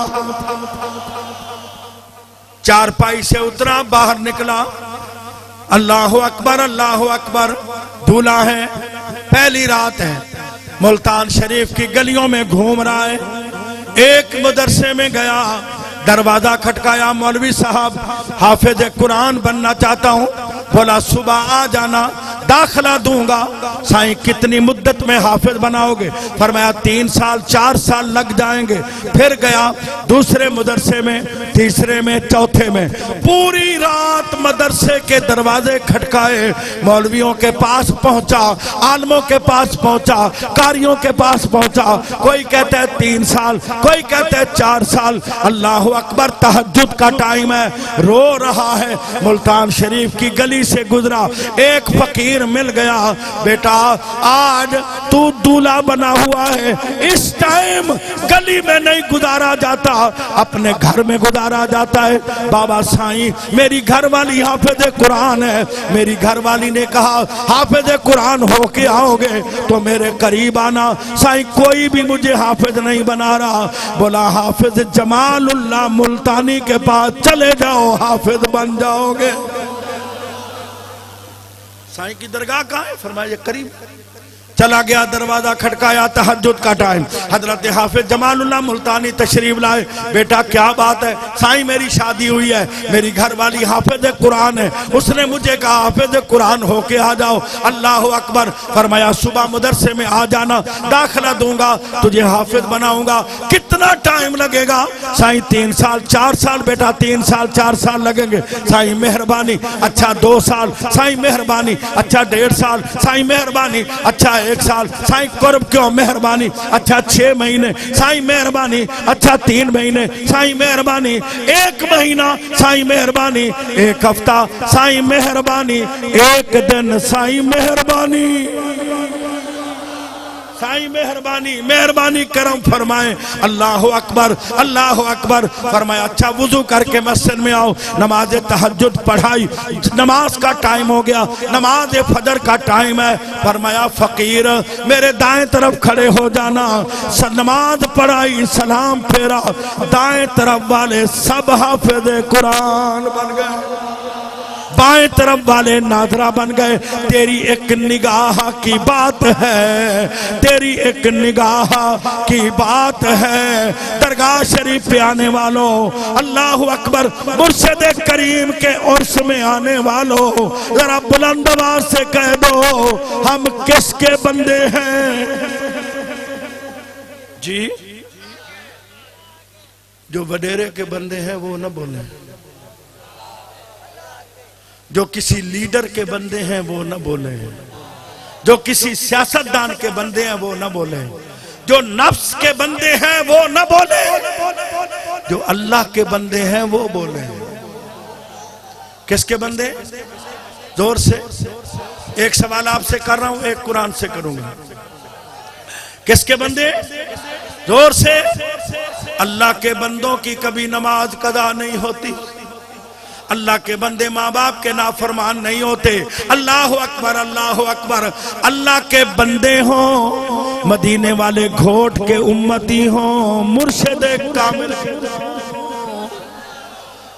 चारपाई से उतरा, बाहर निकला, अल्लाह अकबर, अल्लाह अकबर। दूल्हा है, पहली रात है, मुल्तान शरीफ की गलियों में घूम रहा है। एक मदरसे में गया, दरवाजा खटकाया, मौलवी साहब हाफिज कुरान बनना चाहता हूँ। बोला सुबह आ जाना, दाखिला दूंगा। साईं कितनी मुद्दत में हाफिज बनाओगे? फरमाया 3 साल 4 साल लग जाएंगे। फिर गया दूसरे मदरसे में, तीसरे में, चौथे में, पूरी रात मदरसे के दरवाजे खटकाए, मौलवियों के पास पहुंचा, आलमों के पास पहुंचा, कारियों के पास पहुंचा। कोई कहता है 3 साल, कोई कहता है 4 साल। अल्लाह अकबर, तहज्जुद का टाइम है, रो रहा है। मुल्तान शरीफ की गली से गुजरा, एक फकीर मिल गया। बेटा आज तू दूल्हा बना हुआ है, इस टाइम गली में नहीं गुजारा जाता, अपने घर में गुजारा जाता है। बाबा साईं मेरी घरवाली हाफिज कुरान है। मेरी घरवाली ने कहा हाफिज कुरान होके आओगे तो मेरे करीब आना। साईं कोई भी मुझे हाफिज नहीं बना रहा। बोला हाफिज जमालुल्लाह मुल्तानी के पास चले जाओ, हाफिज बन जाओगे। साईं की दरगाह कहाँ है? फरमाया करीब। चला गया, दरवाजा खटकाया, तहज्जुद का टाइम। हजरत हाफिज जमालुल्लाह मुल्तानी तशरीफ लाए। बेटा क्या बात है? साईं मेरी शादी हुई है, मेरी घरवाली हाफिज कुरान है, उसने मुझे कहा हाफिज कुरान होके आ जाओ। अल्लाह अकबर। फरमाया सुबह मदरसे में आ जाना, दाखिला दूंगा, तुझे हाफिज बनाऊंगा। कितना टाइम लगेगा? साईं 3 साल 4 साल। बेटा 3 साल 4 साल लगेंगे। साईं मेहरबानी। अच्छा 2 साल। साईं मेहरबानी। अच्छा 1.5 साल। साईं मेहरबानी। अच्छा 1 साल। साईं कुर्ब क्यों? मेहरबानी। अच्छा 6 महीने। साईं मेहरबानी। अच्छा 3 महीने। साईं मेहरबानी। 1 महीना। साईं मेहरबानी। 1 हफ्ता। साईं मेहरबानी। 1 दिन। साईं मेहरबानी। साईं मेहरबानी, मेहरबानी करम फरमाए। अल्लाह अकबर, अल्लाह अकबर। फरमाया अच्छा वुजू करके मस्जिद में आओ। नमाज तहज्जुद पढ़ाई, नमाज का टाइम हो गया, नमाज फजर का टाइम है। फरमाया फकीर मेरे दाएं तरफ खड़े हो जाना। नमाज पढ़ाई, सलाम फेरा, दाएं तरफ वाले सब हाफिज कुरान बन गए, बाएं तरफ वाले नादरा बन गए। तेरी एक निगाह की बात है, तेरी एक निगाह की बात है। दरगाह शरीफ पे आने वालों, अल्लाह अकबर, मुर्शिद करीम के उर्स में आने वालों, जरा बुलंद आवाज से कह दो हम किसके बंदे हैं? जी जो वडेरे के बंदे हैं वो न बोले, जो किसी लीडर के बंदे हैं वो न बोले, जो किसी सियासतदान के बंदे हैं वो न बोले, जो नफ्स के बंदे हैं वो न बोले, जो अल्लाह के बंदे हैं वो बोले। किसके बंदे? जोर से। एक सवाल आपसे कर रहा हूं, एक कुरान से करूंगा। किसके बंदे? जोर से। अल्लाह के बंदों की कभी नमाज कदा नहीं होती, अल्लाह के बंदे माँ बाप के नाफरमान नहीं होते। अल्लाह अकबर, अल्लाह अकबर। अल्लाह के बंदे हों, मदीने वाले घोट के उम्मती हों, मुर्शिद कामिल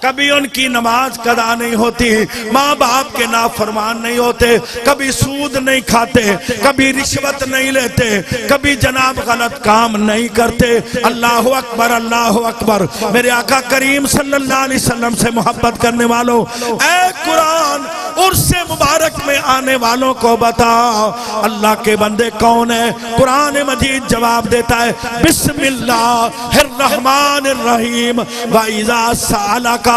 कभी उनकी नमाज कदा नहीं होती, माँ बाप के नाफरमान नहीं होते, कभी सूद नहीं खाते, कभी रिश्वत नहीं लेते, कभी जनाब गलत काम नहीं करते। अल्लाह अकबर, अल्लाह अकबर। मेरे आका करीम सल्लल्लाहु अलैहि वसल्लम से मोहब्बत करने वालों, ऐ कुरान उर्से मुबारक में आने वालों को बताओ अल्लाह के बंदे कौन है? कुरान मजीद जवाब देता है बिस्मिल्लाहिर रहमानिर रहीम व इज़ा सअलका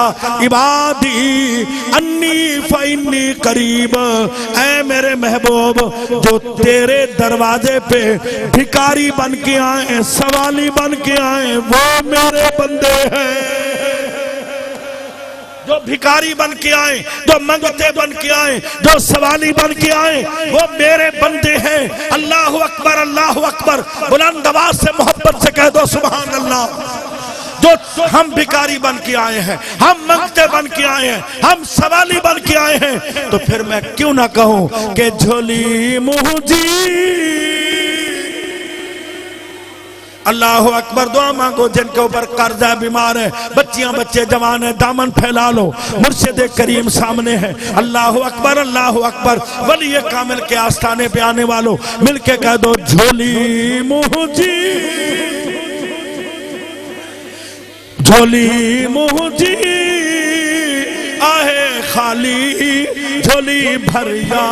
इबादी अन्नी फइन्नी करीब। ऐ मेरे महबूब, जो तेरे दरवाजे पे भिखारी बन के आए, सवाली बन के आए, वो मेरे बंदे हैं। जो भिखारी बन के आए, जो मंगते बन के आए, जो सवाली बन के आए, वो मेरे बंदे हैं। अल्लाह अकबर, अल्लाह अकबर। बुलंद आवाज से मोहब्बत से कह दो सुभान अल्लाह। जो हम भिखारी बन के आए हैं, हम मंगते बन के आए हैं, हम सवाली बन के आए हैं, तो फिर मैं क्यों ना कहूं कि झोली मुझी अल्लाह अकबर। दुआ मांगो जिनके ऊपर कर्जा है, बीमार है, बच्चियां बच्चे जवान है, दामन फैला लो, मुर्शिद करीम सामने है। अल्लाह अकबर अल्लाह अकबर। वली कामिल के आस्थाने पे आने वालों मिलके कह दो झोली मुझी, झोली मुझी आहे खाली, झोली भर या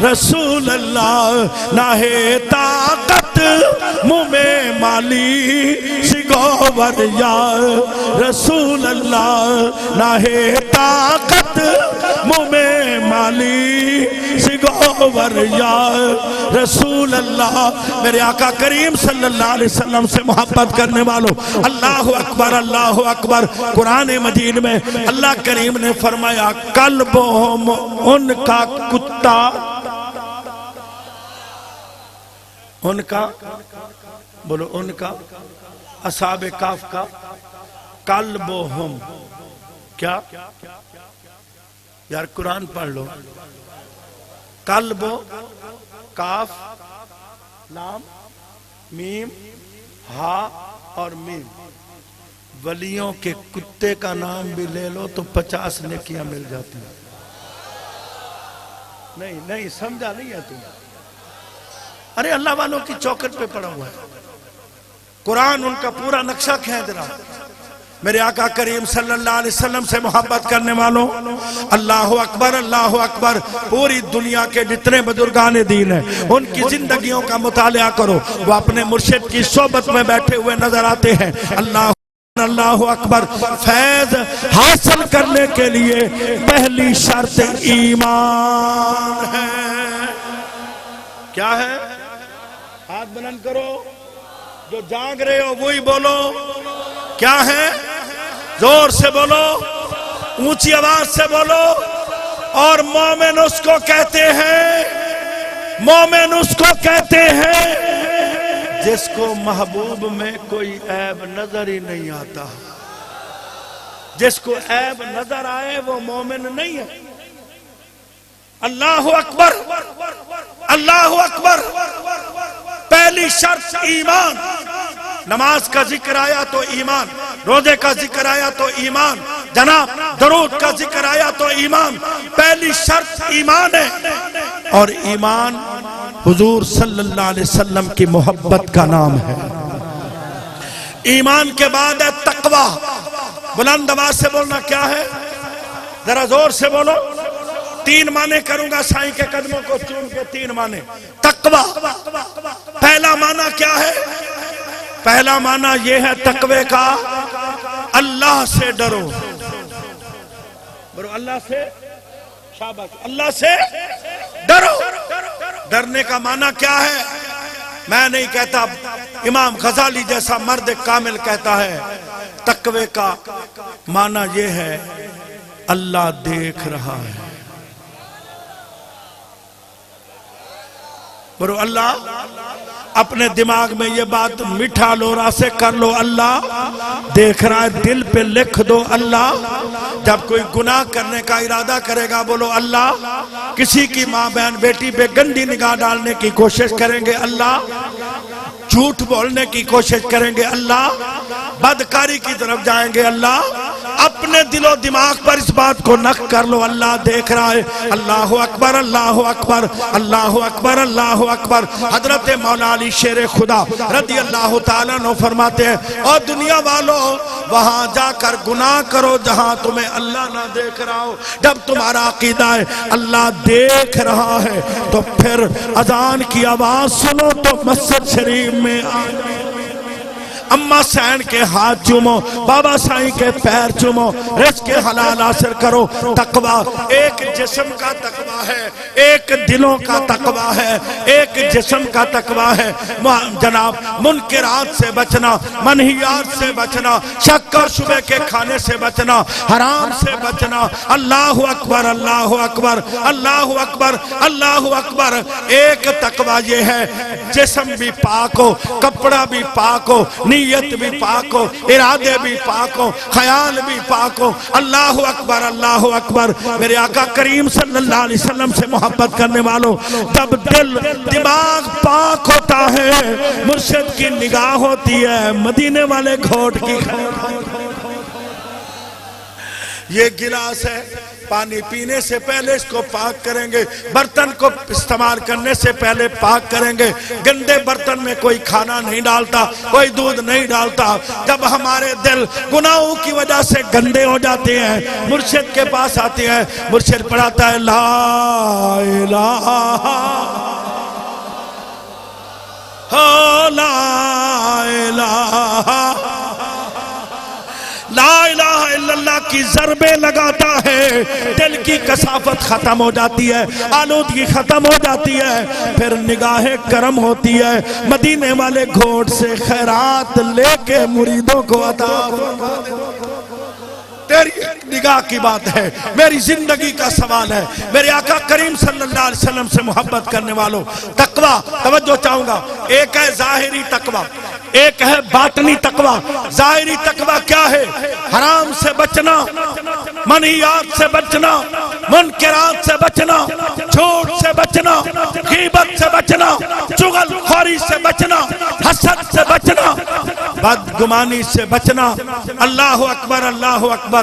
रसूल अल्लाह, ना है ताकत मुँह में माली, सिगोवर या रसूल अल्लाह, ना है ताकत मुँह में माली, सिगोवर या रसूल अल्लाह। मेरे आका करीम सल्लल्लाहु अलैहि वसल्लम से मोहब्बत करने वालों अल्लाह अकबर अल्लाह अकबर। कुरान मजीद में अल्लाह करीम ने फरमाया कल्बुहुम, उनका कुत्ता, उनका बोलो उनका, असहाबे काफ का कल्बुहुम क्या यार कुरान पढ़ लो। कल्बो काफ लाम मीम हा और मीम, वलियों के कुत्ते का नाम भी ले लो तो 50 नेकियां मिल जाती हैं। नहीं नहीं समझा नहीं है तुम। अरे अल्लाह वालों की चौखट पे पड़ा हुआ है कुरान, उनका पूरा नक्शा खींच रहा। मेरे आका करीम सल्लल्लाहु अलैहि वसल्लम से मोहब्बत करने वालों अल्लाह अकबर अल्लाह अकबर। पूरी दुनिया के जितने बुजुर्गान दीन हैं उनकी जिंदगियों का मुतालिया करो, वो अपने मुर्शिद की सोबत में बैठे हुए नजर आते हैं। अल्लाह अल्लाह अकबर। फैज हासिल करने के लिए पहली शर्त ईमान है। क्या है? हाथ बुलंद करो, जो जाग रहे हो वही बोलो। क्या है? जोर से बोलो, ऊंची आवाज से बोलो। और मोमिन उसको कहते हैं, मोमिन उसको कहते हैं जिसको महबूब में कोई ऐब नजर ही नहीं आता। जिसको ऐब नजर आए वो मोमिन नहीं है। अल्लाह अकबर अल्लाह अकबर। पहली शर्त ईमान। नमाज का जिक्र आया तो ईमान, रोजे का जिक्र आया तो ईमान, जनाब दरूद का जिक्र आया तो ईमान। पहली शर्त ईमान है और ईमान हुजूर सल्लल्लाहु अलैहि वसल्लम की मोहब्बत का नाम है। ईमान के बाद है तकवा। बुलंद आवाज से बोलना। क्या है? जरा जोर से बोलो। 3 माने करूंगा साईं के कदमों को चूम के। 3 माने। तकवा पहला माना क्या है? पहला माना यह है तकवे का, अल्लाह से डरो। बोलो अल्लाह से। शाबाश। अल्लाह से डरो। डरने का माना क्या है? मैं नहीं कहता, इमाम गजाली जैसा मर्द कामिल कहता है तकवे का माना यह है अल्लाह देख रहा है। बोलो अल्लाह। अपने दिमाग में ये बात मीठा लोरा से कर लो, अल्लाह देख रहा है। दिल पे लिख दो अल्लाह। जब कोई गुनाह करने का इरादा करेगा बोलो अल्लाह। किसी की माँ बहन बेटी पे गंदी निगाह डालने की कोशिश करेंगे अल्लाह। झूठ बोलने की कोशिश करेंगे अल्लाह। बदकारी की तरफ जाएंगे अल्लाह। अपने दिलो दिमाग पर इस बात को नक कर लो, अल्लाह देख रहा है। अल्लाह अकबर अल्लाह अकबर अल्लाह अकबर अल्लाह अकबर। हजरत मौला अली शेर खुदा रदी अल्लाह ताला अन्हु फरमाते हैं, और दुनिया वालों वहां जाकर गुनाह करो जहां तुम्हें अल्लाह ना देख रहा हो। जब तुम्हारा अकीदा है अल्लाह देख रहा है तो फिर अजान की आवाज सुनो तो मस्जिद शरीफ में आ। अम्मा सैन के हाथ चूमो, बाबा साईं के पैर चूमो, रिज़्क़ के हलाल हासिल करो। तकवा एक जिस्म का तकवा है, एक दिलों का तकवा है, एक जिस्म का तकवा है। जनाब मुनकरात से बचना, मनहियात से बचना, शक और शुबे के खाने से बचना, हराम से बचना। अल्लाह अकबर अल्लाह अकबर अल्लाह अकबर अल्लाह अकबर। एक तकवा ये है जिस्म भी पाक हो, कपड़ा भी पाक हो, नीयत भी पाक हो, इरादे भी पाक हो, ख्याल भी पाक हो। अल्लाह अकबर, अल्लाह अकबर। मेरे आका करीम सल्लल्लाहु अलैहि वसल्लम से मोहब्बत करने वालों, तब दिल दिमाग पाक होता है, मुर्शिद की निगाह होती है मदीने वाले घोट की। ये गिलास है, पानी पीने से पहले इसको पाक करेंगे, बर्तन को इस्तेमाल करने से पहले पाक करेंगे। गंदे बर्तन में कोई खाना नहीं डालता, कोई दूध नहीं डालता। जब हमारे दिल गुनाहों की वजह से गंदे हो जाते हैं, मुर्शिद के पास आते हैं, मुर्शिद पढ़ाता है ला इलाहा ला इलाहा ला इलाहा इल्लल्लाह की ज़रबे लगाता है, दिल की कसाफत खत्म हो जाती है, आलूदगी खत्म हो जाती है, फिर निगाहें करम होती है। मदीने वाले घोट से खैरात लेके मुरीदों को अता। तेरी निगाह की बात है, मेरी जिंदगी का सवाल है। मेरे आका करीम सल्लल्लाहु अलैहि वसल्लम से मोहब्बत करने वालों, तकवा तवज्जो चाहूंगा। एक है जाहिरी तकवा, एक है बातनी तकवा। जाहिरी तकवा क्या है? हराम से बचना, मनहियात से बचना, मुनकरात से बचना, झूठ से बचना, गीबत से बचना, चुगलखोरी से बचना, हसद से बचना, बदगुमानी से बचना। अल्लाह अकबर, अल्लाह अकबर।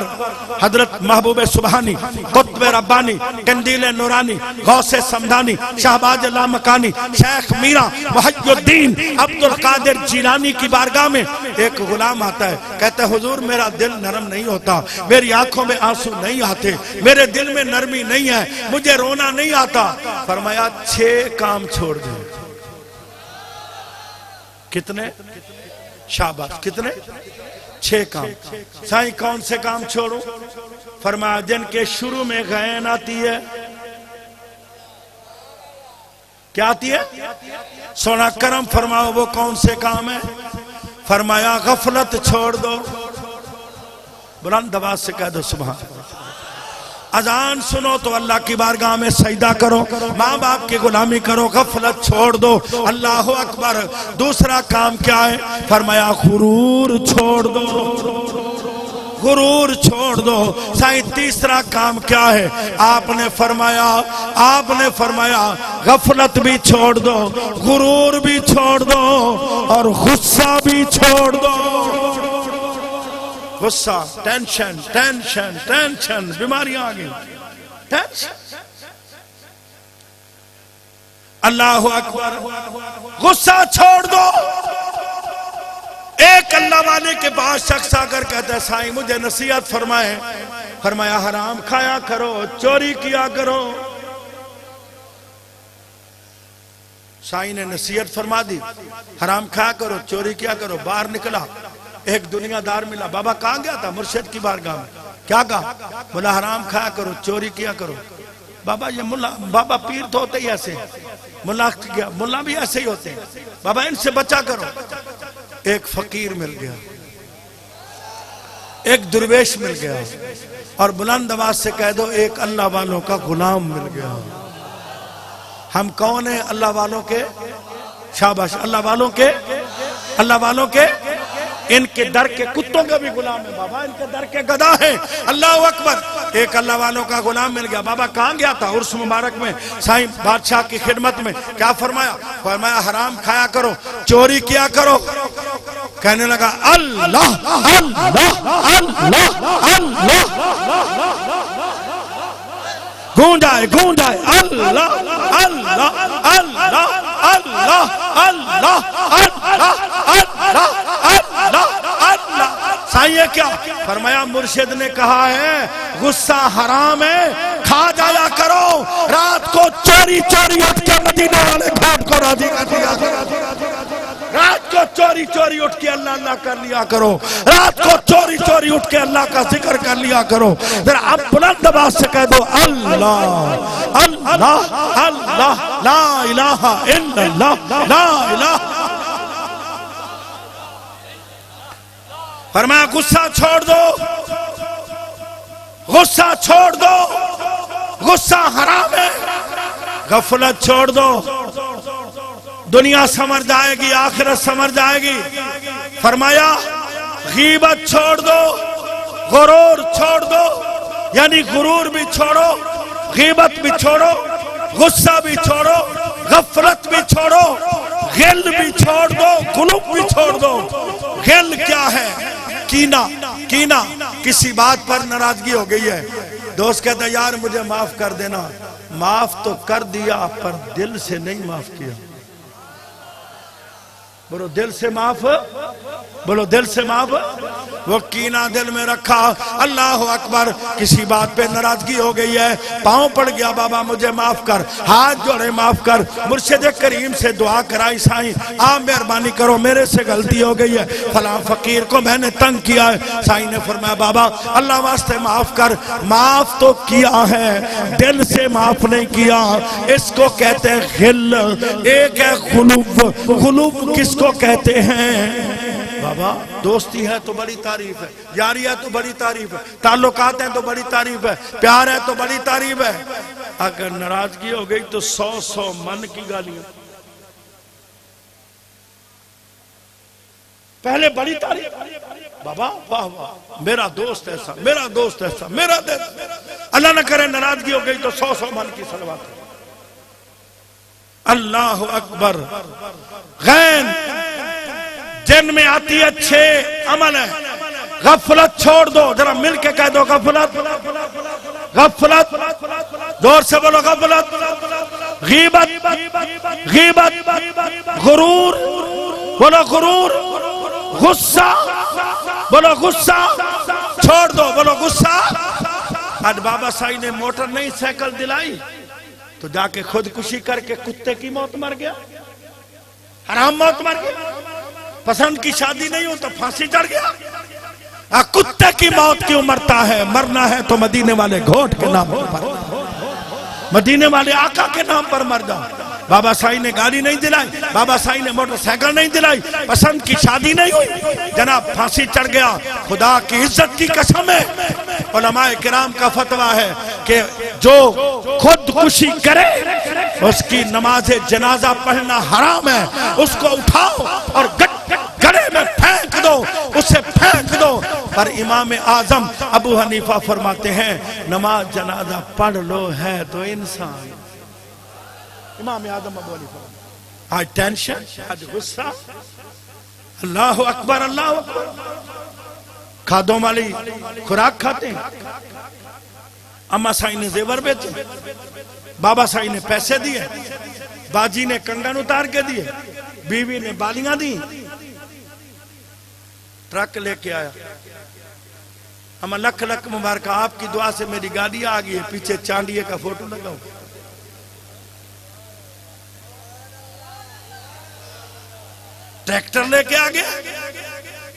हजरत महबूब सुबहानी, कुतुब रब्बानी, कंदील नूरानी, गौसे समदानी, शहबाज लामकानी, शेख मीरा मुहय्यिद्दीन अब्दुल कादिर जिलानी की बारगाह में एक गुलाम आता है, कहता है हुजूर मेरा दिल नरम नहीं होता, मेरी आंखों में आंसू नहीं आते, मेरे दिल में नरमी नहीं है, मुझे रोना नहीं आता। फरमाया 6 काम छोड़ दो। कितने? शाबाश, कितने? 6 काम। साईं कौन से काम छोड़ो? फरमाया दिन के शुरू में गैन आती है। क्या आती है? सोना करम। फरमाओ वो कौन से काम है? फरमाया गफलत छोड़ दो। बुलंद आवाज से कह दो सुभान। अजान सुनो तो अल्लाह की बारगाह में सजदा करो, माँ बाप की गुलामी करो, गफलत छोड़ दो। अल्लाह अकबर। दूसरा काम क्या है? फरमाया गुरूर छोड़ दो, गुरूर छोड़ दो। साईं तीसरा काम क्या है? आपने फरमाया गफलत भी छोड़ दो, गुरूर भी छोड़ दो और गुस्सा भी छोड़ दो। गुस्सा, टेंशन, टेंशन, टेंशन, बीमारियां आ गई, टेंशन। अल्लाह अकबर। गुस्सा छोड़ दो। एक अल्लाह वाले के पास शख्स आकर कहता है साईं मुझे नसीहत फरमाए। फरमाया हराम खाया करो, चोरी किया करो। साईं ने नसीहत फरमा दी, हराम खाया करो, चोरी किया करो। बाहर निकला, एक दुनियादार मिला। बाबा कहाँ गया था? मुर्शिद की बारगाह में। क्या कहा? बोला हराम खाया करो, चोरी किया करो। बाबा ये मुल्ला, बाबा पीर तो होते ही ऐसे, मुल्ला भी ऐसे ही होते हैं। बाबा इनसे बचा करो। एक फकीर मिल गया, एक दुर्वेश मिल गया, और बुलंद आवाज से कह दो एक अल्लाह वालों का गुलाम मिल गया। हम कौन है? अल्लाह वालों के। शाबाश, अल्लाह वालों के, अल्लाह वालों के। इनके दर के कुत्तों का भी गुलाम है बाबा, इनके दर के गधा है। अल्लाह अकबर। एक अल्लाह वालों का गुलाम मिल गया। बाबा कहाँ गया था? उर्स मुबारक में साईं बादशाह की खिदमत में। क्या फरमाया? फरमाया हराम खाया करो, चोरी किया करो। कहने लगा अल्लाह अल्लाह अल्लाह अल्लाह, गूंजाए गूंजाए अल्लाह अल्लाह अल्लाह अल्लाह अल्लाह अल्लाह अल्लाह अल्लाह अल्लाह। साईं क्या फरमाया? मुर्शिद ने कहा है गुस्सा हराम है, खा जाया करो। रात को चोरी चोरी उठ के मदीने वाले घाट को राजी कर दिया करो। रात को चोरी चोरी उठ के अल्लाह अल्लाह कर लिया करो। रात को चोरी चोरी उठ के अल्लाह का जिक्र कर लिया करो। जरा अब बुलंद आवाज से कह दो अल्लाह अल्लाह अल्लाह ला इलाहा इल्लल्लाह ला इलाहा। फरमाया गुस्सा छोड़ दो, गुस्सा छोड़ दो, गुस्सा हराम है। गफलत छोड़ दो, दुनिया समझ जाएगी, आखिरत समझ जाएगी। फरमाया गीबत छोड़ दो, गुरूर छोड़ दो, यानी गुरूर भी छोड़ो, गीबत भी छोड़ो, गुस्सा भी छोड़ो, गफलत भी छोड़ो, गिल भी छोड़ दो, गुलूब भी छोड़ दो। गिल क्या है? कीना। कीना किसी बात पर नाराजगी हो गई है, दोस्त कहता है यार मुझे माफ कर देना, माफ तो कर दिया पर दिल से नहीं माफ किया। बोलो दिल से माफ, बोलो दिल से माफ। वो कीना दिल में रखा, अल्लाह अकबर, किसी बात पे नाराजगी हो गई है, पांव पड़ गया, बाबा मुझे माफ कर, हाथ जोड़े माफ कर, मुर्शिद करीम से दुआ कराई, साईं आप मेहरबानी करो मेरे से गलती हो गई है, फलां फकीर को मैंने तंग किया है। साईं ने फरमाया बाबा अल्लाह वास्ते माफ कर। माफ तो किया है, दिल से माफ नहीं किया, इसको कहते हैं गिल। एक है गुलूब। गुलूब किसको कहते हैं? बाबा दोस्ती है तो बड़ी तारीफ है, यारी है तो बड़ी तारीफ है, ताल्लुकात है तो बड़ी तारीफ है, प्यार है तो बड़ी तारीफ है। अगर नाराजगी हो गई तो 100 मन की गालियां। पहले बड़ी तारीफ, बाबा वाह वाह मेरा दोस्त ऐसा, मेरा दोस्त ऐसा, मेरा दोस्त। अल्लाह न करे नाराजगी हो गई तो 100 मन की सलवात। अल्लाह अकबर। गैन जिन में आती है 6 अमल है। गफलत छोड़ दो, जरा मिल के कह दो गफलत। गफलत, जोर से बोलो गफलत। गीबत, गीबत, गुरूर, बोलो गुरूर। गुस्सा, बोलो गुस्सा, छोड़ दो, बोलो गुस्सा। आज बाबा साईं ने मोटर नहीं साइकिल दिलाई तो जाके खुदकुशी करके कुत्ते की मौत मर गया, हराम मौत मर गया। पसंद की शादी नहीं हो तो फांसी चढ़ गया। कुत्ते की मौत क्यों मरता है? मरना है तो मदीने वाले घोट के नाम पर, मदीने वाले आका के नाम पर मर जाओ। बाबा साईं ने गाड़ी नहीं दिलाई, बाबा साईं ने मोटरसाइकिल नहीं दिलाई, पसंद की शादी नहीं हुई, जनाब फांसी चढ़ गया। खुदा की इज्जत की कसम है, उलमाए किराम का फतवा है कि जो खुदकुशी करे उसकी नमाज़े जनाजा पढ़ना हराम है। उसको उठाओ और गड्ढे में फेंक दो, उसे फेंक दो। पर इमाम आजम अबू हनीफा फरमाते हैं नमाज जनाजा पढ़ लो है तो इंसान। इमाम आजम अबू हनीफा। आज टेंशन, आज गुस्सा। अल्लाह अकबर, अल्लाह अकबर। खादों वाली खुराक खाते हैं। अम्मा साईं ने जेवर बेचे, बाबा साईं ने पैसे दिए, बाजी ने कंगन उतार के दिए, बीवी ने बालियां दी, ट्रक लेके आया। अम्मा लख लख मुबारक, आपकी दुआ से मेरी गाड़ी आ गई है, पीछे चांदिये का फोटो लगाओ। ट्रैक्टर लेके आ गया,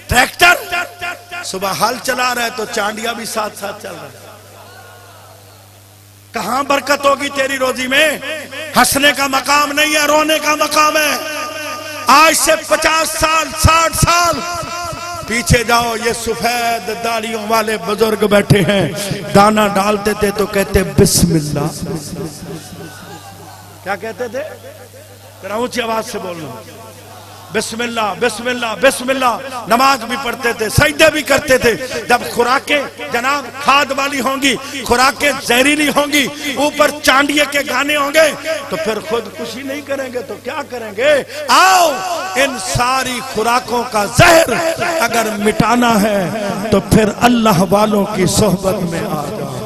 ट्रैक्टर सुबह हल चला रहा है तो चांदिया भी साथ साथ चल रहा है। कहां बरकत होगी तेरी रोजी में? हंसने का मकाम नहीं है, रोने का मकाम है। आज से 50 साल 60 साल पीछे जाओ, ये सफेद दाढ़ियों वाले बुजुर्ग बैठे हैं, दाना डालते थे तो कहते बिस्मिल्लाह। क्या कहते थे? जरा ऊंची आवाज से बोलना, बिस्मिल्लाह बिस्मिल्लाह बिस्मिल्लाह। नमाज भी पढ़ते थे, सजदे भी करते थे। जब खुराकें जनाब खाद वाली होंगी, खुराकें जहरीली होंगी, ऊपर चांदिये के गाने होंगे तो फिर खुदकुशी नहीं करेंगे तो क्या करेंगे? आओ इन सारी खुराकों का जहर अगर मिटाना है तो फिर अल्लाह वालों की सोहबत में आ जाओ।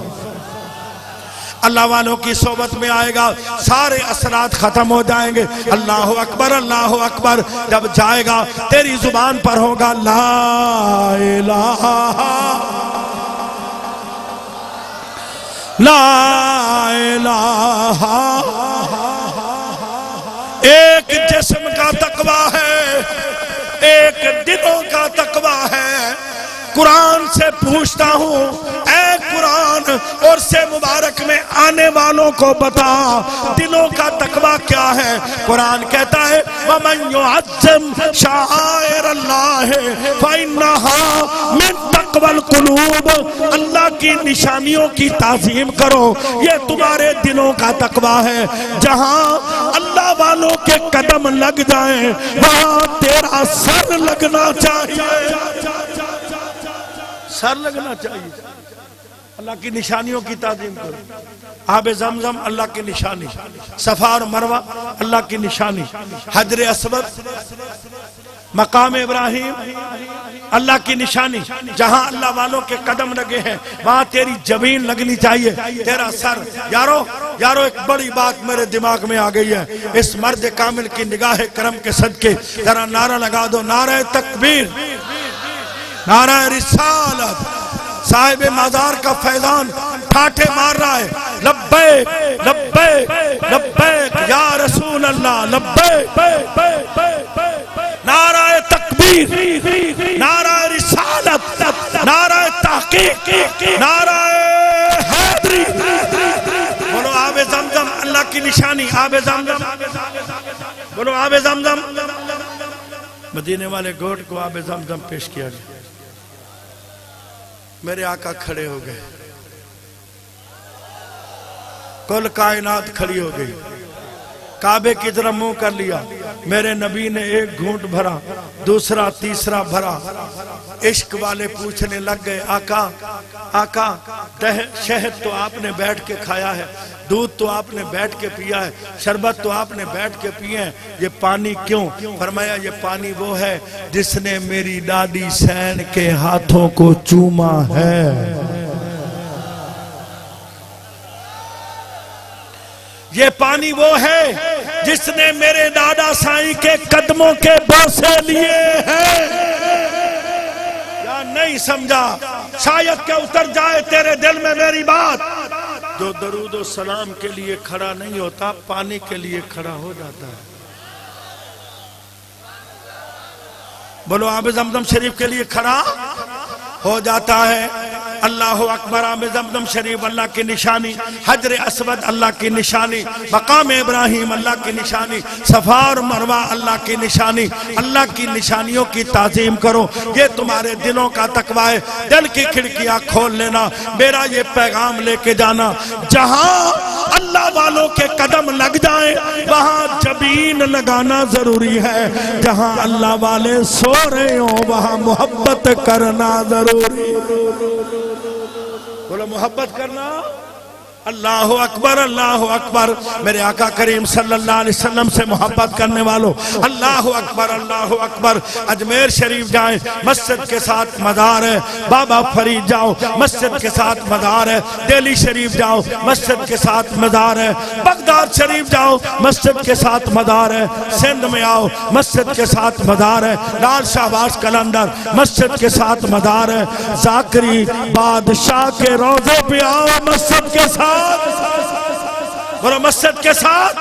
अल्लाह वालों की सोबत में आएगा, सारे असरात खत्म हो जाएंगे। अल्लाह अकबर, अल्लाह अकबर जब जाएगा तेरी जुबान पर होगा ला इलाहा ला इलाहा। एक जिस्म का तकवा है, एक दिलों का तकवा है। कुरान से पूछता हूँ, ऐ कुरान और से मुबारक में आने वालों को बता दिलों का तकवा क्या है? कुरान कहता है वमन युअज्जिम शाआइर अल्लाह फइन्नहा मिन तक़वल कुलूब। अल्लाह की निशानियों की ताज़ीम करो, ये तुम्हारे दिलों का तकवा है। जहाँ अल्लाह वालों के कदम लग जाएं वहां तेरा सर लगना चाहिए, सर लगना चाहिए। अल्लाह की निशानियों की ताज़ीम करो। आबे ज़मज़म अल्लाह की निशानी, सफा और मरवा अल्लाह की निशानी, हजर अस्वद, मकाम इब्राहिम अल्लाह की निशानी। जहां अल्लाह वालों के कदम लगे हैं वहां तेरी जमीन लगनी चाहिए, तेरा सर। यारो यारो एक बड़ी बात मेरे दिमाग में आ गई है। इस मर्द कामिल की निगाह करम के सदके जरा नारा लगा दो, नारा तकबीर, नारा रिसालत। साहिब मज़ार का फैजान ठाठे मार रहा है, लब्बैक लब्बैक लब्बैक या रसूल अल्लाह, लब्बैक। नारा तकबीर, नारा रिसालत, नारा तहकीक, नारा हैदरी। बोलो आबे ज़मज़म अल्लाह की निशानी, आबे ज़मज़म, बोलो आबे ज़मज़म। मदीने वाले गोट को आबे ज़मज़म पेश किया गया। मेरे आका खड़े हो गए, कुल कायनात खड़ी हो गई, काबे की तरफ मुंह कर लिया। मेरे नबी ने एक घूंट भरा, दूसरा तीसरा भरा। इश्क वाले पूछने लग गए, आका आका शहद तो आपने बैठ के खाया है, दूध तो आपने बैठ के पिया है, शरबत तो आपने बैठ के पिए हैं, ये पानी क्यों? फरमाया ये पानी वो है जिसने मेरी दादी सैन के हाथों को चूमा है। ये पानी वो है जिसने मेरे दादा साईं के कदमों के बोसे लिए हैं। या नहीं समझा? शायद के उतर जाए तेरे दिल में मेरी बात। जो दरूद और सलाम के लिए खड़ा नहीं होता, पानी के लिए खड़ा हो जाता है। बोलो आबे ज़मज़म शरीफ के लिए खड़ा हो जाता है। अल्लाह अकबर। आबे ज़मज़म शरीफ अल्लाह की निशानी, हजर अस्वद अल्लाह की निशानी, मकाम इब्राहिम अल्लाह की निशानी, सफा और मरवा अल्लाह की निशानी। अल्लाह की निशानियों की ताज़ीम करो, ये तुम्हारे दिलों का तकवा है। दिल की खिड़कियां खोल लेना, मेरा ये पैगाम लेके जाना। जहां अल्लाह वालों के कदम लग जाए वहां जमीन लगाना जरूरी है। जहां अल्लाह वाले सो रहे हो वहां मोहब्बत करना जरूरी। बोलो मोहब्बत करना। अल्लाह अकबर, अल्लाह अकबर। मेरे आका करीम सल्लल्लाहु अलैहि वसल्लम से मोहब्बत करने वालों, अल्लाह अकबर, अल्लाह अकबर। अजमेर शरीफ जाएं, मस्जिद के साथ मज़ार है। बाबा फरीद जाओ, मस्जिद के साथ मज़ार है। दिल्ली शरीफ जाओ, मस्जिद के साथ मज़ार है। बगदाद शरीफ जाओ, मस्जिद के साथ मज़ार है। सिंध में आओ, मस्जिद के साथ मज़ार है। लाल शाहबाज कलंदर, मस्जिद के साथ मज़ार है। जाकरी बादशाह के रोज़े पे आओ, मस्जिद के साथ, बोलो मस्जिद के साथ।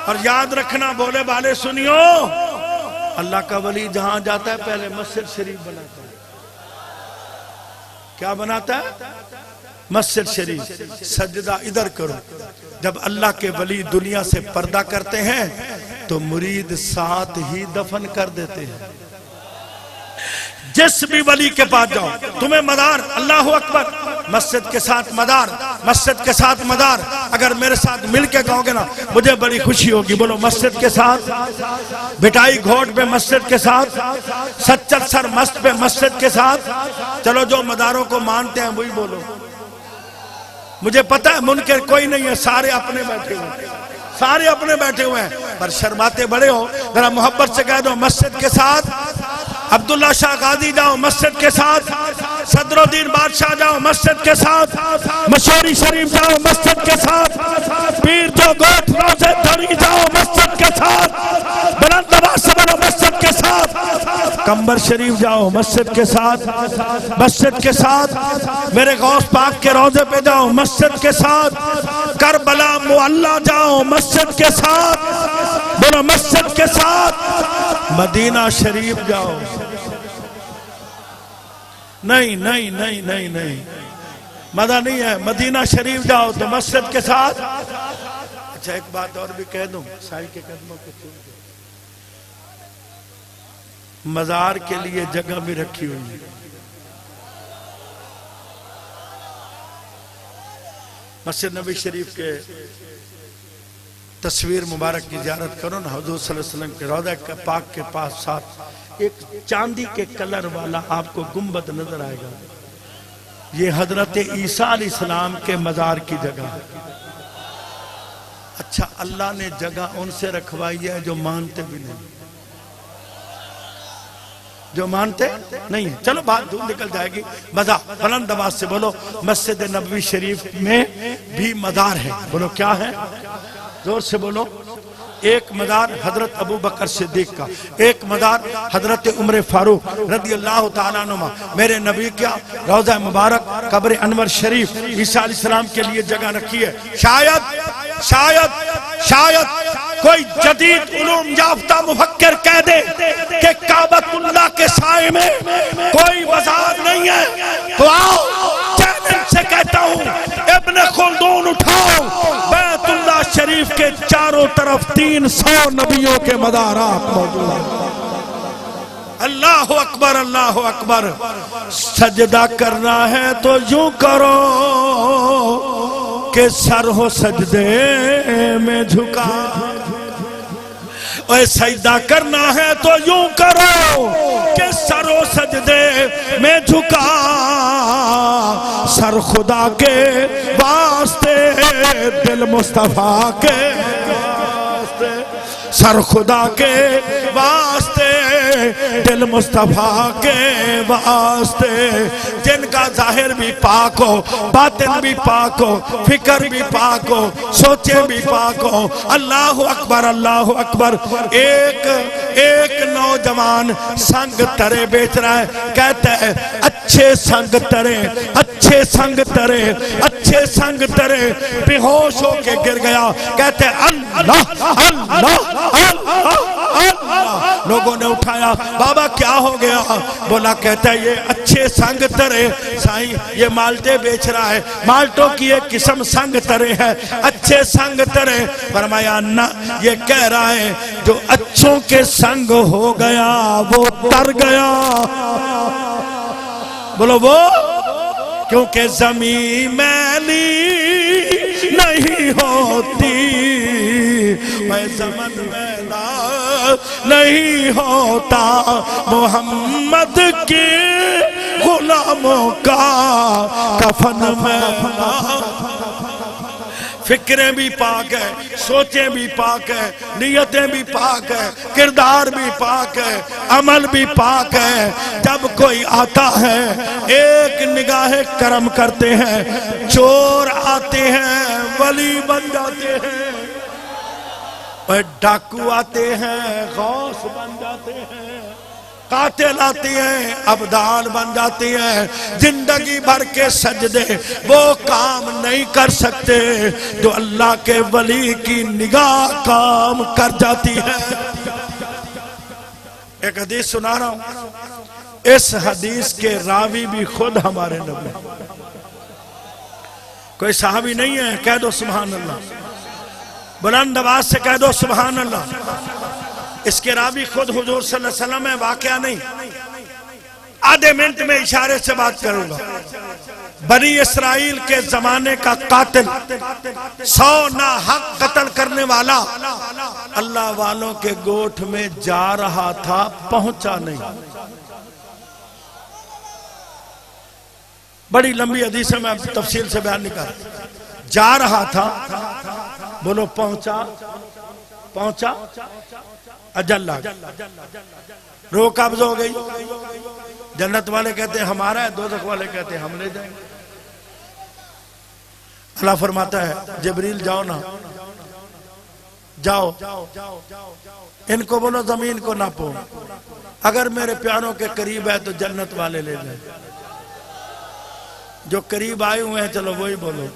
और याद रखना, बोले वाले सुनियो, अल्लाह का वली जहां जाता है पहले मस्जिद शरीफ बनाता है। क्या बनाता है? मस्जिद शरीफ। सजदा इधर करो। जब अल्लाह के वली दुनिया से पर्दा करते हैं तो मुरीद साथ ही दफन कर देते हैं। जिस भी वली के पास जाओ, तुम्हें मदार, अल्लाह अकबर, मस्जिद के साथ मदार, मस्जिद के साथ मदार। अगर मेरे साथ मिलके गाओगे ना मुझे बड़ी खुशी होगी। बोलो मस्जिद के साथ, बिटाई घोट पे मस्जिद के साथ, सच्चर सर मस्त पे मस्जिद के साथ। चलो जो मदारों को मानते हैं वही बोलो। मुझे पता है मुनकर कोई नहीं है, सारे अपने बैठे हुए हैं, सारे अपने बैठे हुए हैं, पर शर्माते बड़े हो। जरा मोहब्बत से कह दो मस्जिद के साथ। अब्दुल्ला शाह गाजी जाओ, मस्जिद के साथ। सदरुद्दीन बादशाह जाओ, मस्जिद के साथ। मशहूरी शरीफ जाओ, मस्जिद के साथ। पीर जो गोट रोज़े धड़ी जाओ, मस्जिद के साथ। बुलंद आवाज से बोलो मस्जिद के साथ। कंबर शरीफ जाओ, मस्जिद के साथ, मस्जिद के साथ। मेरे गौस पाक के रोज़े पे जाओ, मस्जिद के साथ। करबला मुअल्ला जाओ, मस्जिद के साथ। बोलो मस्जिद के साथ। मदीना शरीफ जाओ, नहीं नहीं नहीं नहीं नहीं, मजा नहीं है। मदीना शरीफ जाओ तो मस्जिद के साथ। अच्छा एक बात और भी कह दूं, साईं के कदमों को चूम दो। मजार के लिए जगह भी रखी हुई है। मस्जिद नबी शरीफ के तस्वीर मुबारक की ज़ियारत करो ना, हुजूर सल्लल्लाहु अलैहि वसल्लम के रौज़ा के पाक के पास साथ एक चांदी के कलर वाला आपको गुंबद नजर आएगा। ये हजरत ईसा अलैहिस्सलाम के मजार की जगह है। अच्छा, अल्लाह ने जगह उनसे रखवाई है जो मानते भी नहीं, जो मानते नहीं है। चलो बात दूर निकल जाएगी। मज़ा बुलंद आवाज से बोलो, मस्जिद नबवी शरीफ में भी मज़ार है। बोलो क्या है, जोर से बोलो। एक मज़ार हजरत अबू बकर सिद्दीक का, एक मज़ार हजरत उमर फारूक रज़ी अल्लाह ताला अन्हुमा। मेरे नबी क्या रौज़ा मुबारक कब्र अनवर शरीफ ईसा अलैहिस्सलाम के लिए जगह रखी है। शायद शायद शायद कोई जदीद उलूम याफ्ता मुफक्किर कह दे कि काबतुल्लाह के साए में कोई मज़ार नहीं है, तो आओ चैलेंज से कहता हूँ, इब्न खुल्दून उठाओ, बैतुल्लाह शरीफ के चारों तरफ 300 नबियों के मज़ारात मौजूद हैं। अल्लाह अकबर, अल्लाह अकबर। सजदा करना है तो यूं करो कि सर हो सजदे में झुका, और सजदा करना है तो यूं करो कि सर हो सजदे में झुका। सर खुदा के वास्ते, दिल मुस्तफा के वास्ते, सर खुदा के वास्ते, दिल मुस्तफा के वास्ते। जिनका जाहिर भी पाक हो, बातिन भी पाक हो, फिक्र भी पाक हो, सोचे भी पाक हो। अल्लाह अकबर, अल्लाह अकबर। एक नौजवान संग तरे बेच रहा है, कहता है अच्छे संग तरे, अच्छे संग तरे, अच्छे संग तरे। बेहोश होके गिर गया, कहते अल्लाह अल्लाह अल्लाह। लोगों ने उठाया, बाबा क्या हो गया? बोला, कहता है ये अच्छे संग तरे साईं, ये माल्टे बेच रहा है, माल्टों की एक किस्म संग तरे है, अच्छे संग तरे। फरमाया ना, ये कह रहा है जो अच्छों के संग हो गया वो तर गया। बोलो वो, क्योंकि ज़मीं मैली नहीं होती, मैं ज़मन मैला नहीं होता। मोहम्मद के गुलामों का कफन मैला। फिक्रें भी पाक है, सोचें भी पाक है, नियतें भी पाक है, किरदार भी पाक है, अमल भी पाक है। जब कोई आता है एक निगाह करम करते हैं, चोर आते हैं वली बन जाते हैं, और डाकू आते हैं गौस बन जाते हैं, कातिल आती हैं अबदाल बन जाती हैं। जिंदगी भर के सजदे वो काम नहीं कर सकते जो अल्लाह के वली की निगाह काम कर जाती है। एक हदीस सुना रहा हूं, इस हदीस के रावी भी खुद हमारे नबी, कोई साहबी नहीं है। कह दो सुभान अल्लाह, बुलंद आवाज से कह दो सुभान अल्लाह। इसके रावी खुद हुजूर सल्लल्लाहु अलैहि वसल्लम है, वाकया नहीं। आधे मिनट में इशारे से बात करूंगा। बनी इस्राइल के जमाने का कातिल, 100 ना हक कत्ल करने वाला, अल्लाह वालों के गोठ में जा रहा था, पहुंचा नहीं। बड़ी लंबी हदीस है, मैं तफसील से बयान नहीं कर। जा रहा था, बोलो पहुंचा, पहुंचा, अजल आ गया, रूह कब्ज हो गई। जन्नत वाले कहते हैं हमारा है, दोज़ख वाले कहते हैं हम ले जाएंगे। अल्लाह फरमाता है जिब्रील जाओ ना, जाओ इनको बोलो जमीन को नापो, अगर मेरे प्यारों के करीब है तो जन्नत वाले ले जाए। जो करीब आए हुए हैं चलो वही बोलो,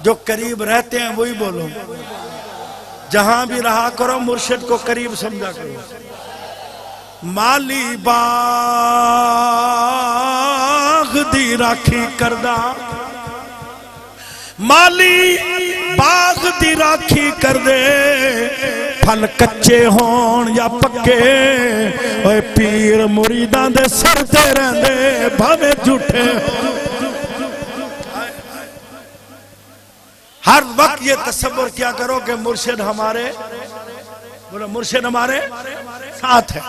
जो करीब रहते हैं वही बोलो। जहां भी रहा करो मुर्शिद को करीब समझा करो। माली बाग दी राखी करदा, माली बाग दी राखी कर दे, फल कच्चे होन या पक्के, ओए पीर मुरीदां दे सर ते रहंदे भावे झूठे। हर वक्त ये तसव्वुर क्या करो कि मुर्शिद हमारे, बोलो मुर्शिद हमारे साथ है।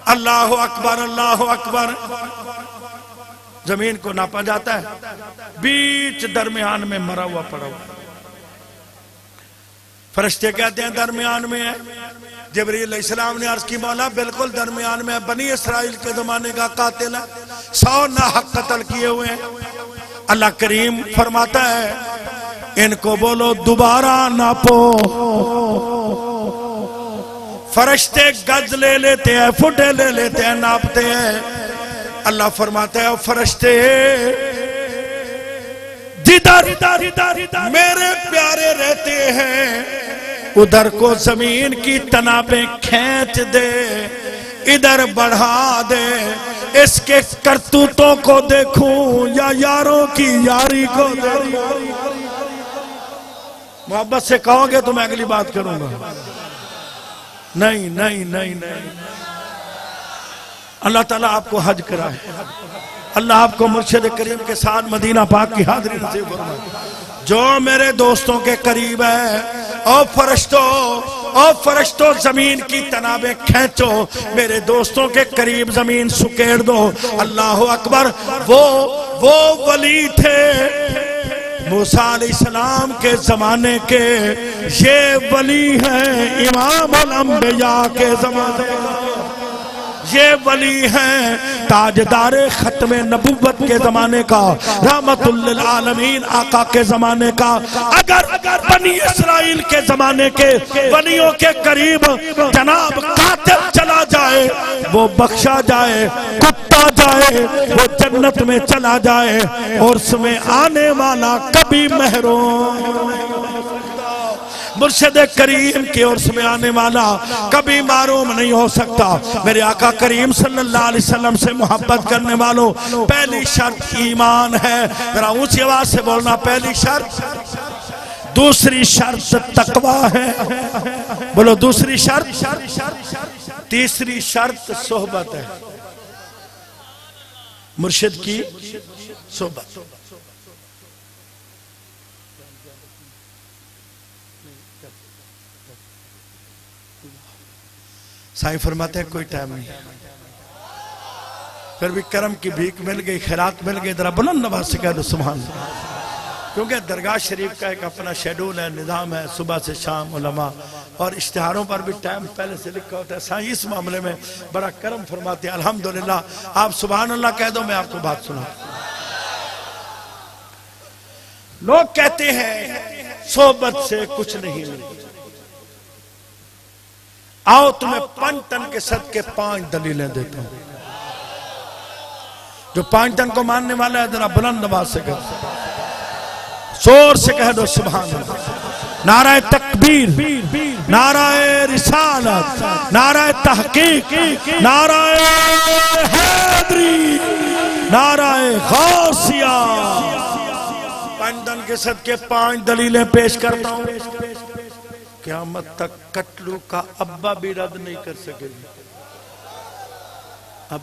अल्लाह अकबर, अल्लाह अकबर। जमीन को नापा जाता है, बीच दरमियान में मरा हुआ पड़ा हुआ। फरिश्ते कहते हैं दरमियान में है। जिब्रील अलैहिस्सलाम ने अर्ज की मौला बिल्कुल दरमियान में है, बनी इसराइल के जमाने का कातिल है, 100 नाहक कत्ल किए हुए हैं। अल्लाह करीम फरमाता है इनको बोलो दोबारा नापो। फरिश्ते गज ले लेते हैं, फुटे ले लेते हैं, नापते हैं। अल्लाह फरमाता है फरिश्ते जिधर मेरे प्यारे रहते हैं उधर को जमीन की तनाबें खींच दे, इधर बढ़ा दे। इसके करतूतों को देखूं या यारों की यारी को देखूं। मोहब्बत से कहोगे तो मैं अगली बात करूंगा। नहीं नहीं नहीं नहीं। अल्लाह ताला आपको हज कराए, अल्लाह आपको मुर्शिद करीम के साथ मदीना पाक की हाज़िरी नसीब फरमाए। जो मेरे दोस्तों के करीब है और फरिश्तों जमीन की तनाबें खींचो, मेरे दोस्तों के करीब जमीन सुकेड़ दो। अल्लाह अकबर। वो वली थे मूसा अलैहिस्सलाम के जमाने के, ये वली हैं इमाम अल अंबिया के जमाने का, ये वली हैं ताजदार खत्मे नबुव्वत के जमाने का, रहमतुल लिल आलमीन आका के जमाने का। अगर बनी इसराइल के जमाने के वलियों के करीब जनाब कातिल चला जाए वो बख्शा जाए, कुत्ता जाए वो जन्नत में चला जाए, और उसमें आने वाला कभी महरूम। मुर्शिद करीम की ओर से आने वाला कभी मारूम नहीं हो सकता। मेरे आका करीम सल्लल्लाहु अलैहि वसल्लम से मोहब्बत करने वालों पहली शर्त ईमान है। जरा ऊंची आवाज से बोलना, पहली शर्त। दूसरी शर्त तकवा है, बोलो दूसरी शर्त। तीसरी शर्त सोहबत है, मुर्शिद की सोहबत। साईं फरमाते हैं कोई टाइम नहीं, फिर भी करम की भीख मिल गई, खैरात मिल गई, जरा बुलंद आवाज से कह दो सुभान अल्लाह। क्योंकि दरगाह शरीफ का एक अपना शेड्यूल है, निज़ाम है, सुबह से शाम उलमा और इश्तिहारों पर भी टाइम पहले से लिखा होता है। साईं इस मामले में बड़ा करम फरमाते हैं। अल्हम्दुलिल्लाह। आप सुभान अल्लाह कह दो, मैं आपको बात सुना। लोग कहते हैं सोहबत से कुछ नहीं मिलता। आओ तुम्हें 5 टन के सदके 5 दलीलें देता हूं। जो 5 टन को मानने वाला है जरा बुलंद आवाज से कह, जोर से कह दो सुभान अल्लाह। नाराए तकबीर, नाराए रिसालत, नाराए तहकीक, नाराए हैदरी, नाराए गौसिया। 5 टन के सदके 5 दलीलें पेश करता हूं। क़यामत तक कटलू का अब्बा भी रद्द नहीं कर सकेगी। अब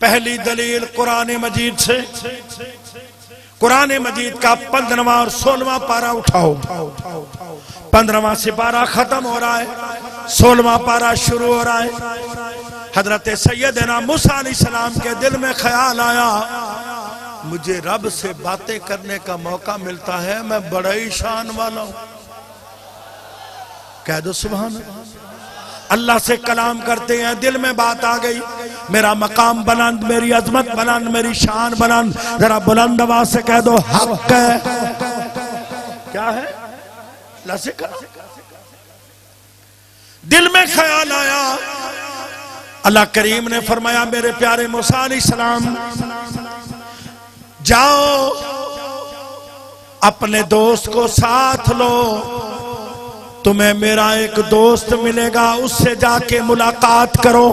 पहली दलील कुरान मजीद से, कुरान मजीद का 15वां और 16वां पारा उठाओ। 15वां सिपारा खत्म हो रहा है, 16वां पारा शुरू हो रहा है। हजरत सैयदना मूसा अलैहिस्सलाम के दिल में ख्याल आया मुझे रब से बातें करने का मौका मिलता है, मैं बड़ा ही शान वाला हूं। कह दो सुभान अल्लाह। अल्लाह से कलाम करते हैं, दिल में बात आ गई, मेरा मकाम बुलंद, मेरी अजमत बुलंद, मेरी शान बुलंद। जरा बुलंद आवाज से कह दो हक है। क्या है? अल्लाह से कलाम। दिल में ख्याल आया, अल्लाह करीम ने फरमाया मेरे प्यारे मूसा अलैहिस्सलाम जाओ अपने दोस्त को साथ लो, तुम्हें मेरा एक दोस्त मिलेगा, उससे जाके मुलाकात करो।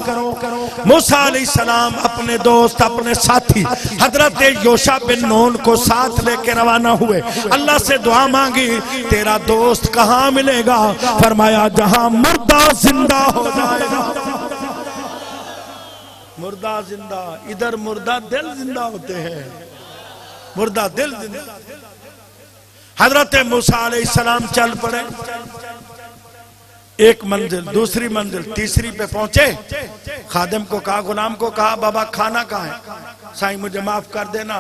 मूसा अलैहिस्सलाम अपने दोस्त, अपने साथी हजरत योशा बिन नून को साथ लेके रवाना हुए। अल्लाह से दुआ मांगी, तेरा दोस्त कहाँ मिलेगा? फरमाया जहां मुर्दा जिंदा हो जाएगा। मुर्दा जिंदा, इधर मुर्दा दिल जिंदा होते हैं। मुर्दा दिल जिंदा। हजरत मूसा अलैहिस्सलाम चल पड़े, एक मंजिल, दूसरी मंजिल, तीसरी पे पहुंचे। खादिम को कहा, गुलाम को कहा, बाबा खाना कहाँ है? साईं मुझे माफ कर देना।